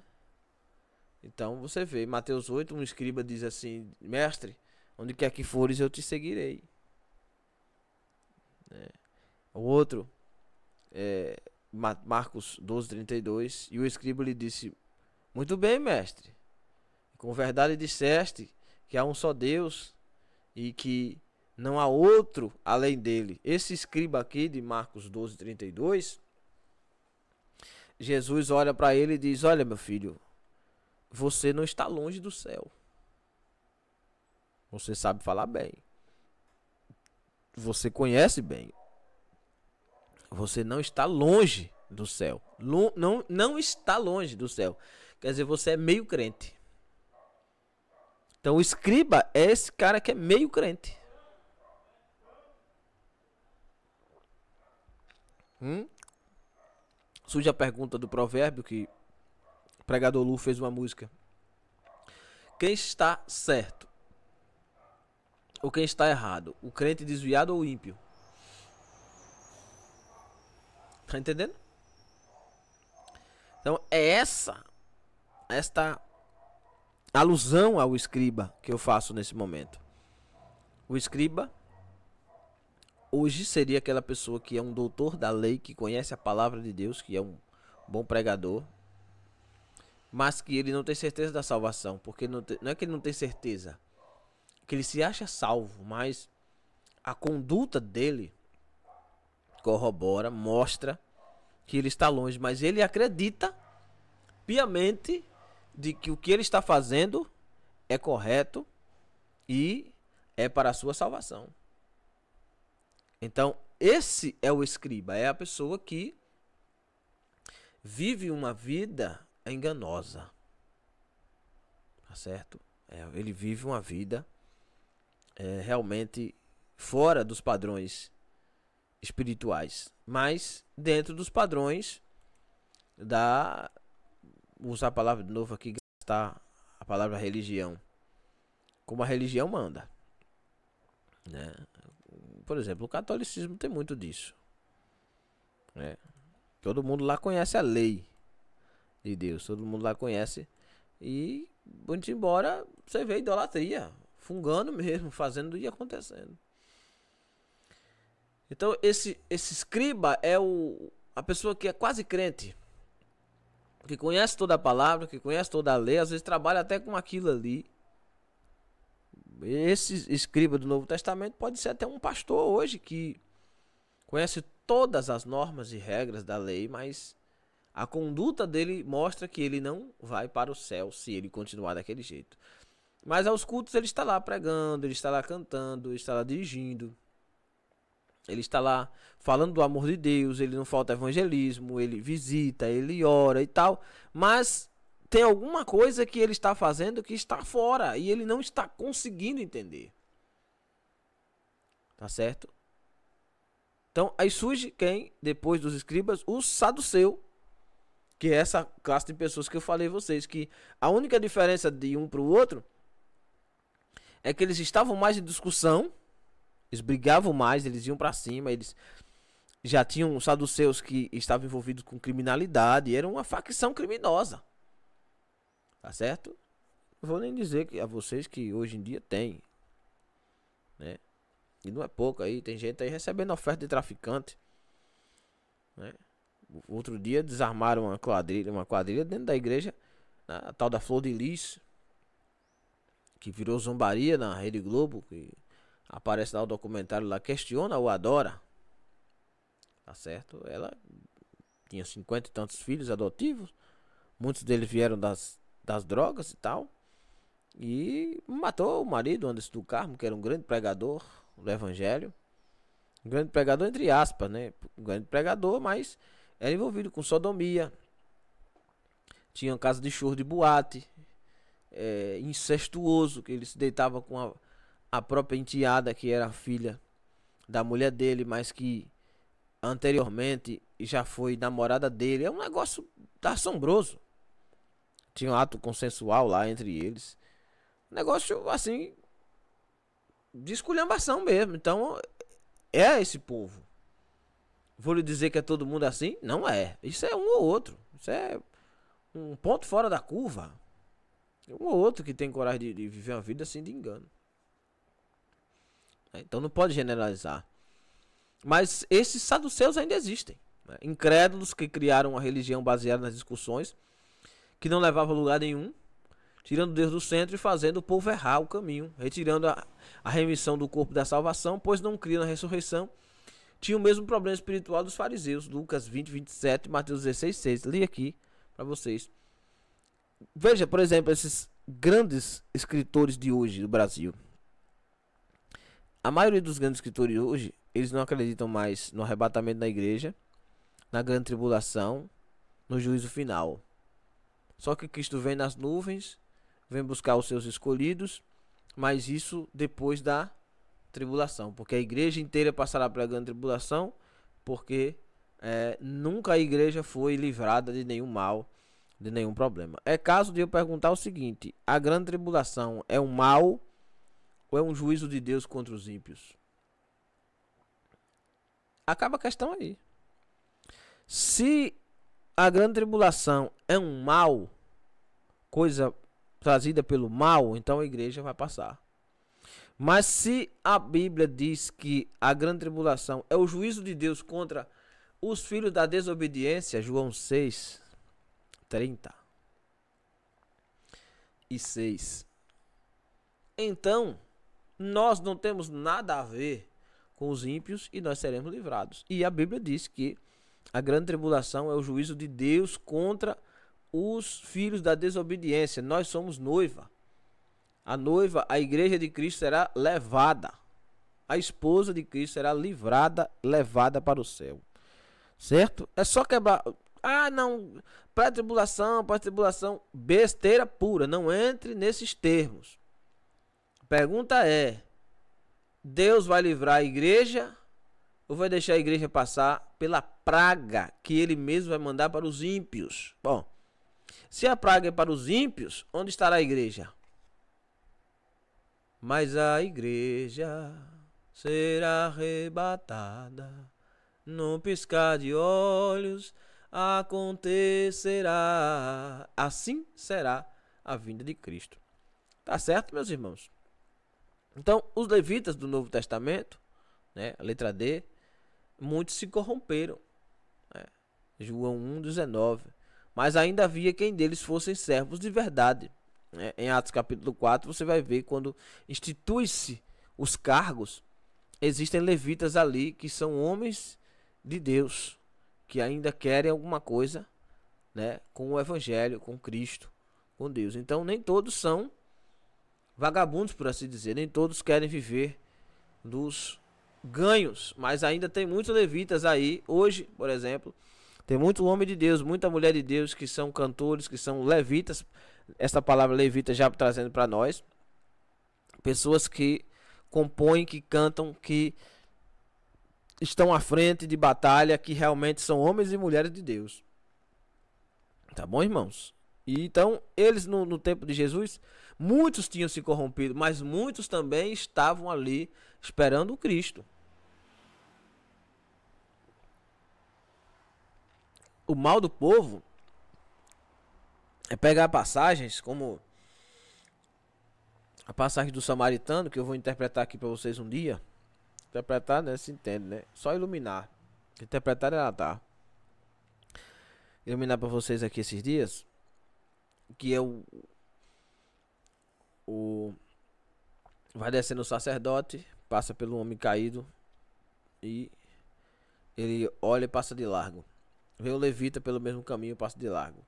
Então você vê, Mateus 8, um escriba diz assim: mestre, onde quer que fores, eu te seguirei. O outro, Marcos 12:32, e o escriba lhe disse: muito bem, mestre, com verdade disseste que há um só Deus e que não há outro além dele. Esse escriba aqui de Marcos 12:32, Jesus olha para ele e diz: olha, meu filho, você não está longe do céu. Você sabe falar bem. Você conhece bem. Você não está longe do céu. Não está longe do céu. Quer dizer, você é meio crente. Então o escriba é esse cara que é meio crente. surge a pergunta do provérbio que o pregador Lu fez uma música. Quem está certo? Ou quem está errado? O crente desviado ou o ímpio? Tá entendendo? Então é esta alusão ao escriba que eu faço nesse momento. O escriba hoje seria aquela pessoa que é um doutor da lei, que conhece a palavra de Deus, que é um bom pregador, mas que ele não tem certeza da salvação, porque não é que ele não tem certeza, que ele se acha salvo, mas a conduta dele corrobora, mostra que ele está longe, mas ele acredita piamente de que o que ele está fazendo é correto e é para a sua salvação. Então, esse é o escriba, é a pessoa que vive uma vida enganosa. Tá certo? Ele vive uma vida realmente fora dos padrões espirituais, mas dentro dos padrões vou usar a palavra de novo aqui, gastar a palavra religião, como a religião manda, né? Por exemplo, o catolicismo tem muito disso, né? Todo mundo lá conhece a lei de Deus, todo mundo lá conhece, e muito embora você vê idolatria fungando mesmo, fazendo e acontecendo. Então esse escriba é a pessoa que é quase crente, que conhece toda a palavra, que conhece toda a lei, às vezes trabalha até com aquilo ali. Esse escriba do Novo Testamento pode ser até um pastor hoje que conhece todas as normas e regras da lei, mas a conduta dele mostra que ele não vai para o céu se ele continuar daquele jeito. Mas aos cultos ele está lá pregando, ele está lá cantando, ele está lá dirigindo, ele está lá falando do amor de Deus, ele não falta evangelismo, ele visita, ele ora e tal, mas tem alguma coisa que ele está fazendo que está fora e ele não está conseguindo entender. Tá certo? Então aí surge quem, depois dos escribas, o saduceu, que é essa classe de pessoas que eu falei a vocês, que a única diferença de um para o outro é que eles estavam mais em discussão, eles brigavam mais, eles iam para cima, eles já tinham saduceus que estavam envolvidos com criminalidade, era uma facção criminosa. Tá certo? Não vou nem dizer a vocês que hoje em dia tem, né? E não é pouco aí, tem gente aí recebendo oferta de traficante, né? Outro dia desarmaram uma quadrilha dentro da igreja, a tal da Flor de Lis, que virou zombaria na Rede Globo, que aparece lá o documentário lá, questiona ou adora. Tá certo? Ela tinha 50 e tantos filhos adotivos, muitos deles vieram das drogas e tal, e matou o marido, Anderson do Carmo, que era um grande pregador do evangelho, um grande pregador entre aspas, né? Um grande pregador, mas era envolvido com sodomia, tinha casa de churro de boate, incestuoso, que ele se deitava com a própria enteada, que era a filha da mulher dele, mas que anteriormente já foi namorada dele. É um negócio assombroso. Tinha um ato consensual lá entre eles. Negócio assim de esculhambação mesmo. Então é esse povo. Vou lhe dizer que é todo mundo assim? Não é. Isso é um ou outro. Isso é um ponto fora da curva. Um ou outro que tem coragem de viver uma vida assim de engano. Então não pode generalizar. Mas esses saduceus ainda existem, né? Incrédulos que criaram uma religião baseada nas discussões, que não levava a lugar nenhum, tirando Deus do centro e fazendo o povo errar o caminho, retirando a remissão do corpo da salvação, pois não criam na ressurreição. Tinha o mesmo problema espiritual dos fariseus. Lucas 20, 27, Mateus 16, 6. Li aqui para vocês. Veja, por exemplo, esses grandes escritores de hoje do Brasil. A maioria dos grandes escritores hoje, eles não acreditam mais no arrebatamento da igreja, na grande tribulação, no juízo final. Só que Cristo vem nas nuvens, vem buscar os seus escolhidos, mas isso depois da tribulação, porque a igreja inteira passará pela grande tribulação, porque nunca a igreja foi livrada de nenhum mal, de nenhum problema. É caso de eu perguntar o seguinte: a grande tribulação é um mal ou é um juízo de Deus contra os ímpios? Acaba a questão aí. Se a grande tribulação é um mal, coisa trazida pelo mal, então a igreja vai passar. Mas se a Bíblia diz que a grande tribulação é o juízo de Deus contra os filhos da desobediência, João 6, 36, então nós não temos nada a ver com os ímpios e nós seremos livrados. E a Bíblia diz que a grande tribulação é o juízo de Deus contra os filhos da desobediência. Nós somos noiva. A noiva, a igreja de Cristo será levada. A esposa de Cristo será livrada, levada para o céu. Certo? É só quebrar. Ah, não. Pré-tribulação, pós-tribulação. Besteira pura. Não entre nesses termos. A pergunta é: Deus vai livrar a igreja ou vai deixar a igreja passar pela praga que ele mesmo vai mandar para os ímpios? Bom, se a praga é para os ímpios, onde estará a igreja? Mas a igreja será arrebatada, num piscar de olhos acontecerá. Assim será a vinda de Cristo. Tá certo, meus irmãos? Então, os levitas do Novo Testamento, né, a letra D, muitos se corromperam. Né? João 1,19. Mas ainda havia quem deles fossem servos de verdade. Em Atos capítulo 4 você vai ver quando institui-se os cargos, existem levitas ali que são homens de Deus, que ainda querem alguma coisa, né, com o evangelho, com Cristo, com Deus. Então nem todos são vagabundos, por assim dizer, nem todos querem viver dos ganhos, mas ainda tem muitos levitas aí, hoje, por exemplo, tem muito homem de Deus, muita mulher de Deus que são cantores, que são levitas. Essa palavra levita já trazendo para nós pessoas que compõem, que cantam, que estão à frente de batalha, que realmente são homens e mulheres de Deus. Tá bom, irmãos? E então, eles no tempo de Jesus, muitos tinham se corrompido, mas muitos também estavam ali esperando o Cristo. O mal do povo é pegar passagens como a passagem do samaritano, que eu vou interpretar aqui para vocês um dia. Interpretar, né, se entende, né? Só iluminar. Interpretar é relatar. Iluminar para vocês aqui esses dias, que é vai descendo o sacerdote, passa pelo homem caído e ele olha e passa de largo. Vem o levita pelo mesmo caminho, passa de largo.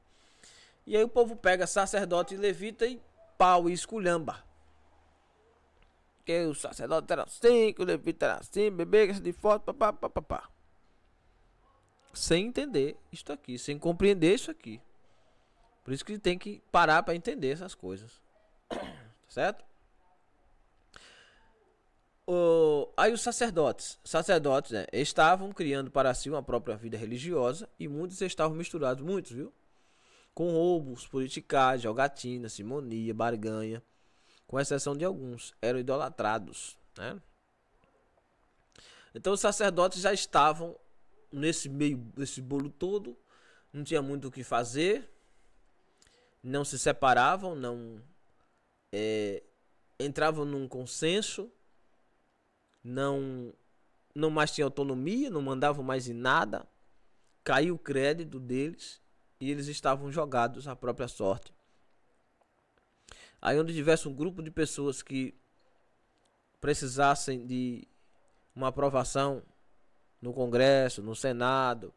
E aí o povo pega sacerdote e levita e pau e esculhamba. Que o sacerdote era assim, que o levita era assim, bebê, de foto, papapá. Sem entender isto aqui, sem compreender isso aqui. Por isso que tem que parar para entender essas coisas. Certo? Aí os sacerdotes, né, estavam criando para si uma própria vida religiosa e muitos estavam misturados, muitos, viu? Com roubos, politicagem, jogatina, simonia, barganha, com exceção de alguns, eram idolatrados, né? Então os sacerdotes já estavam nesse meio, nesse bolo todo, não tinha muito o que fazer, não se separavam, não entravam num consenso, não mais tinha autonomia, não mandavam mais em nada, caiu o crédito deles e eles estavam jogados à própria sorte. Aí onde tivesse um grupo de pessoas que precisassem de uma aprovação no Congresso, no Senado,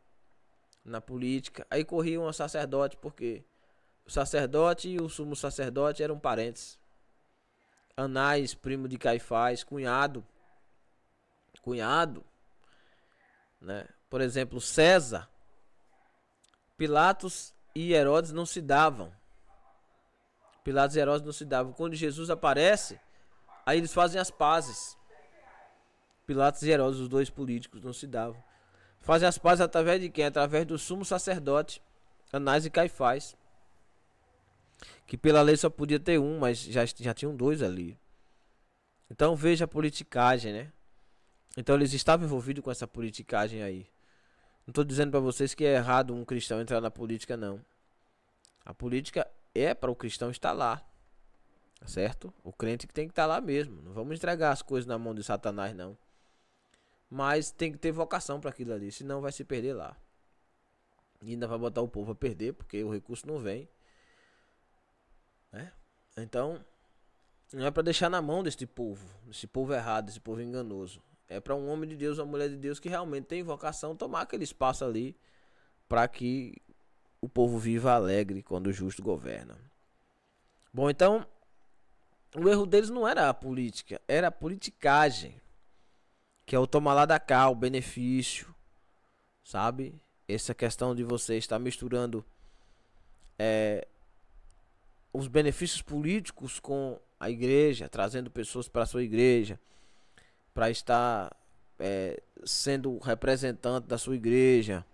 na política, aí corriam ao sacerdote, porque o sacerdote e o sumo sacerdote eram parentes. Anás, primo de Caifás, cunhado, né? Por exemplo, César, Pilatos e Herodes não se davam. Pilatos e Herodes não se davam. Quando Jesus aparece, aí eles fazem as pazes. Pilatos e Herodes, os dois políticos, não se davam. Fazem as pazes através de quem? Através do sumo sacerdote, Anás e Caifás. Que pela lei só podia ter um, mas já tinham dois ali. Então veja a politicagem, né? Então eles estavam envolvidos com essa politicagem aí. Não estou dizendo para vocês que é errado um cristão entrar na política, não. A política é para o cristão estar lá, certo? O crente que tem que estar lá mesmo. Não vamos entregar as coisas na mão de Satanás, não. Mas tem que ter vocação para aquilo ali, senão vai se perder lá. E ainda vai botar o povo a perder, porque o recurso não vem, né? Então, não é para deixar na mão desse povo errado, desse povo enganoso. É para um homem de Deus, uma mulher de Deus que realmente tem vocação tomar aquele espaço ali para que o povo viva alegre quando o justo governa. Bom, então, o erro deles não era a política, era a politicagem, que é o tomar lá da cá, o benefício, sabe? Essa questão de você estar misturando os benefícios políticos com a igreja, trazendo pessoas para a sua igreja, para estar sendo representante da sua igreja.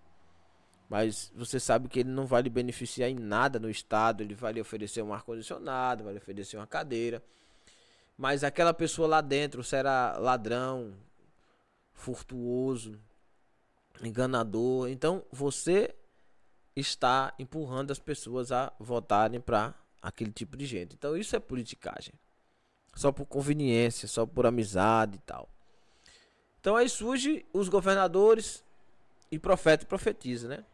Mas você sabe que ele não vai lhe beneficiar em nada no estado. Ele vai lhe oferecer um ar-condicionado, vai lhe oferecer uma cadeira, mas aquela pessoa lá dentro será ladrão, furtuoso, enganador. Então você está empurrando as pessoas a votarem para aquele tipo de gente. Então isso é politicagem, só por conveniência, só por amizade e tal. Então aí surge os governadores e profeta e profetiza, né?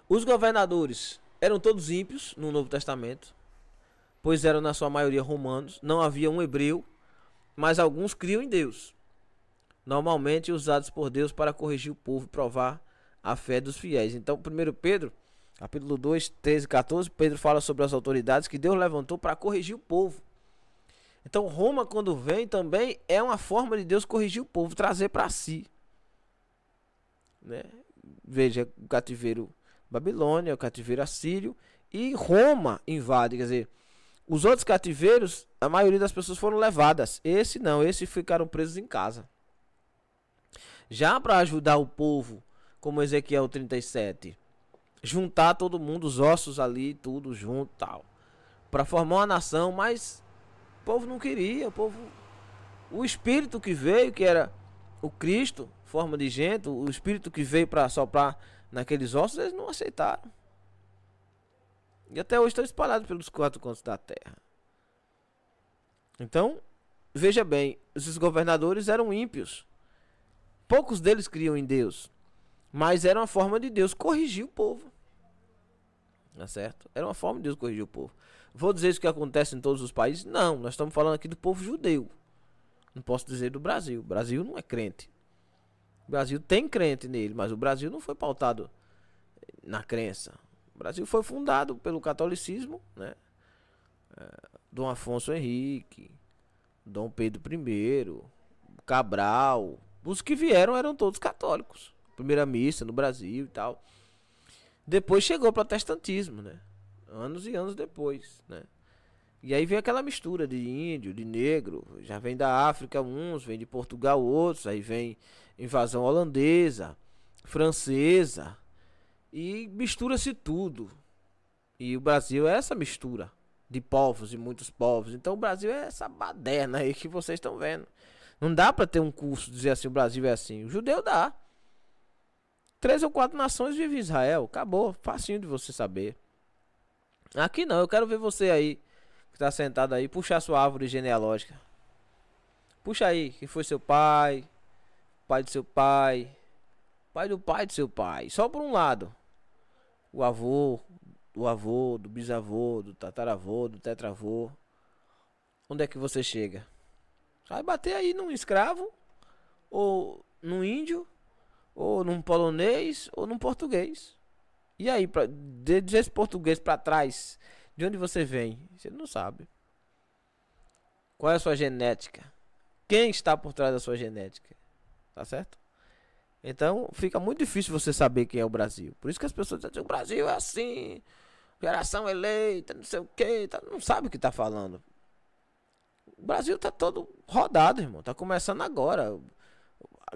Os governadores eram todos ímpios no Novo Testamento, pois eram na sua maioria romanos. Não havia um hebreu, mas alguns criam em Deus, normalmente usados por Deus para corrigir o povo e provar a fé dos fiéis. Então 1 Pedro, capítulo 2, 13 e 14, Pedro fala sobre as autoridades que Deus levantou para corrigir o povo. Então Roma, quando vem, também é uma forma de Deus corrigir o povo, trazer para si, né? Veja o cativeiro Babilônia, o cativeiro assírio, e Roma invade. Quer dizer, os outros cativeiros, a maioria das pessoas foram levadas. Esse não, esse ficaram presos em casa. Já para ajudar o povo, como Ezequiel 37, juntar todo mundo, os ossos ali, tudo junto, tal, para formar uma nação. Mas o povo não queria. O espírito que veio, que era o Cristo, forma de gente, o espírito que veio para soprar naqueles ossos, eles não aceitaram. E até hoje estão espalhados pelos 4 cantos da terra. Então, veja bem, esses governadores eram ímpios. Poucos deles criam em Deus, mas era uma forma de Deus corrigir o povo. Tá certo? Era uma forma de Deus corrigir o povo. Vou dizer isso que acontece em todos os países? Não, nós estamos falando aqui do povo judeu. Não posso dizer do Brasil. O Brasil não é crente. O Brasil tem crente nele, mas o Brasil não foi pautado na crença. O Brasil foi fundado pelo catolicismo, né? Dom Afonso Henrique, Dom Pedro I, Cabral. Os que vieram eram todos católicos. Primeira missa no Brasil e tal. Depois chegou o protestantismo, né? Anos e anos depois, né? E aí vem aquela mistura de índio, de negro. Já vem da África uns, vem de Portugal outros. Aí vem invasão holandesa, francesa. E mistura-se tudo. E o Brasil é essa mistura de povos e muitos povos. Então o Brasil é essa baderna aí que vocês estão vendo. Não dá para ter um curso dizer assim, o Brasil é assim. O judeu dá. 3 ou 4 nações vivem em Israel. Acabou, facinho de você saber. Aqui não, eu quero ver você aí que tá sentado aí, puxar sua árvore genealógica. Puxa aí, quem foi seu pai, pai do seu pai, pai do seu pai. Só por um lado. O avô, do bisavô, do tataravô, do tetravô. Onde é que você chega? Vai bater aí num escravo, ou num índio, ou num polonês, ou num português. E aí, desde esse português pra trás, de onde você vem? Você não sabe. Qual é a sua genética? Quem está por trás da sua genética? Tá certo? Então, fica muito difícil você saber quem é o Brasil. Por isso que as pessoas dizem, o Brasil é assim, geração eleita, não sei o que, não sabe o que tá falando. O Brasil tá todo rodado, irmão. Tá começando agora.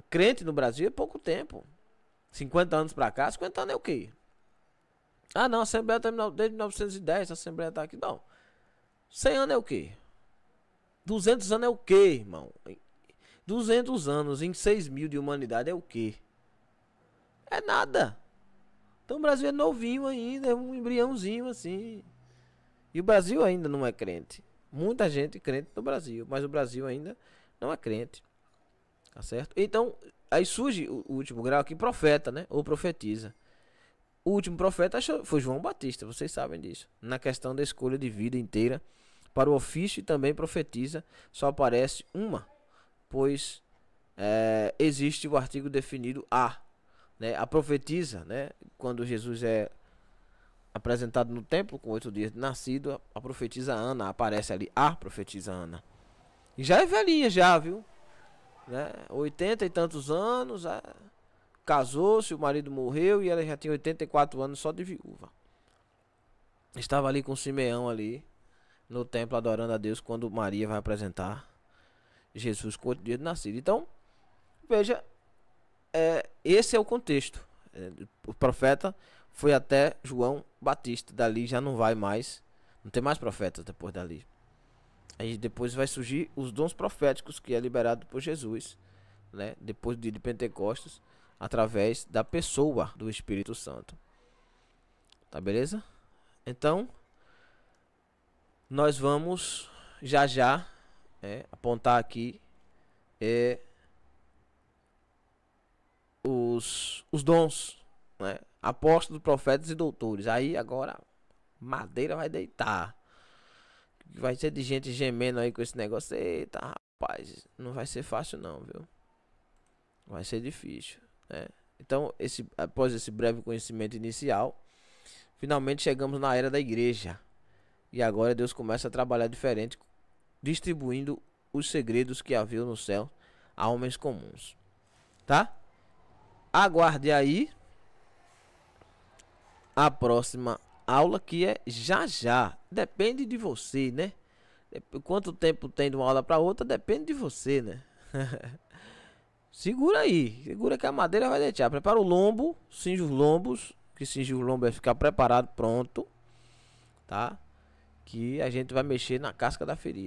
crente no Brasil é pouco tempo. 50 anos pra cá, 50 anos é o quê? Ah, não, a Assembleia terminou desde 1910, a Assembleia tá aqui. Não. 100 anos é o quê? 200 anos é o quê, irmão? 200 anos em 6 mil de humanidade é o quê? É nada. Então o Brasil é novinho ainda, é um embriãozinho assim. E o Brasil ainda não é crente. Muita gente crente no Brasil, mas o Brasil ainda não é crente. Tá certo? Então, aí surge o último grau aqui, profeta, né? Ou profetiza. O último profeta foi João Batista, vocês sabem disso. Na questão da escolha de vida inteira para o ofício, e também profetiza, só aparece uma, pois existe o artigo definido a, né? A profetiza, né? Quando Jesus é apresentado no templo com 8 dias de nascido, a profetisa Ana aparece ali, a profetisa Ana. E já é velhinha já, viu? Né? 80 e tantos anos, casou-se, o marido morreu e ela já tinha 84 anos só de viúva. Estava ali com Simeão ali no templo adorando a Deus quando Maria vai apresentar Jesus com 8 dias de nascido. Então, veja, esse é o contexto. O profeta foi até João Batista, dali já não vai mais, não tem mais profetas depois dali. Aí depois vai surgir os dons proféticos que é liberado por Jesus, né? Depois do dia de Pentecostes, através da pessoa do Espírito Santo. Tá beleza? Então, nós vamos já apontar aqui os dons, né? Apóstolos, profetas e doutores. Aí agora madeira vai deitar. Vai ser de gente gemendo aí com esse negócio. Eita, rapaz, não vai ser fácil não, viu? Vai ser difícil, né? Então, após esse breve conhecimento inicial, finalmente chegamos na era da igreja. E agora Deus começa a trabalhar diferente, distribuindo os segredos que havia no céu a homens comuns. Tá? Aguarde aí a próxima aula, que é já. Depende de você, né? Quanto tempo tem de uma aula para outra, depende de você, né? Segura aí, segura que a madeira vai deixar. Prepara o lombo, cinge os lombos, que cinge o lombo é ficar preparado, pronto, tá? Que a gente vai mexer na casca da ferida.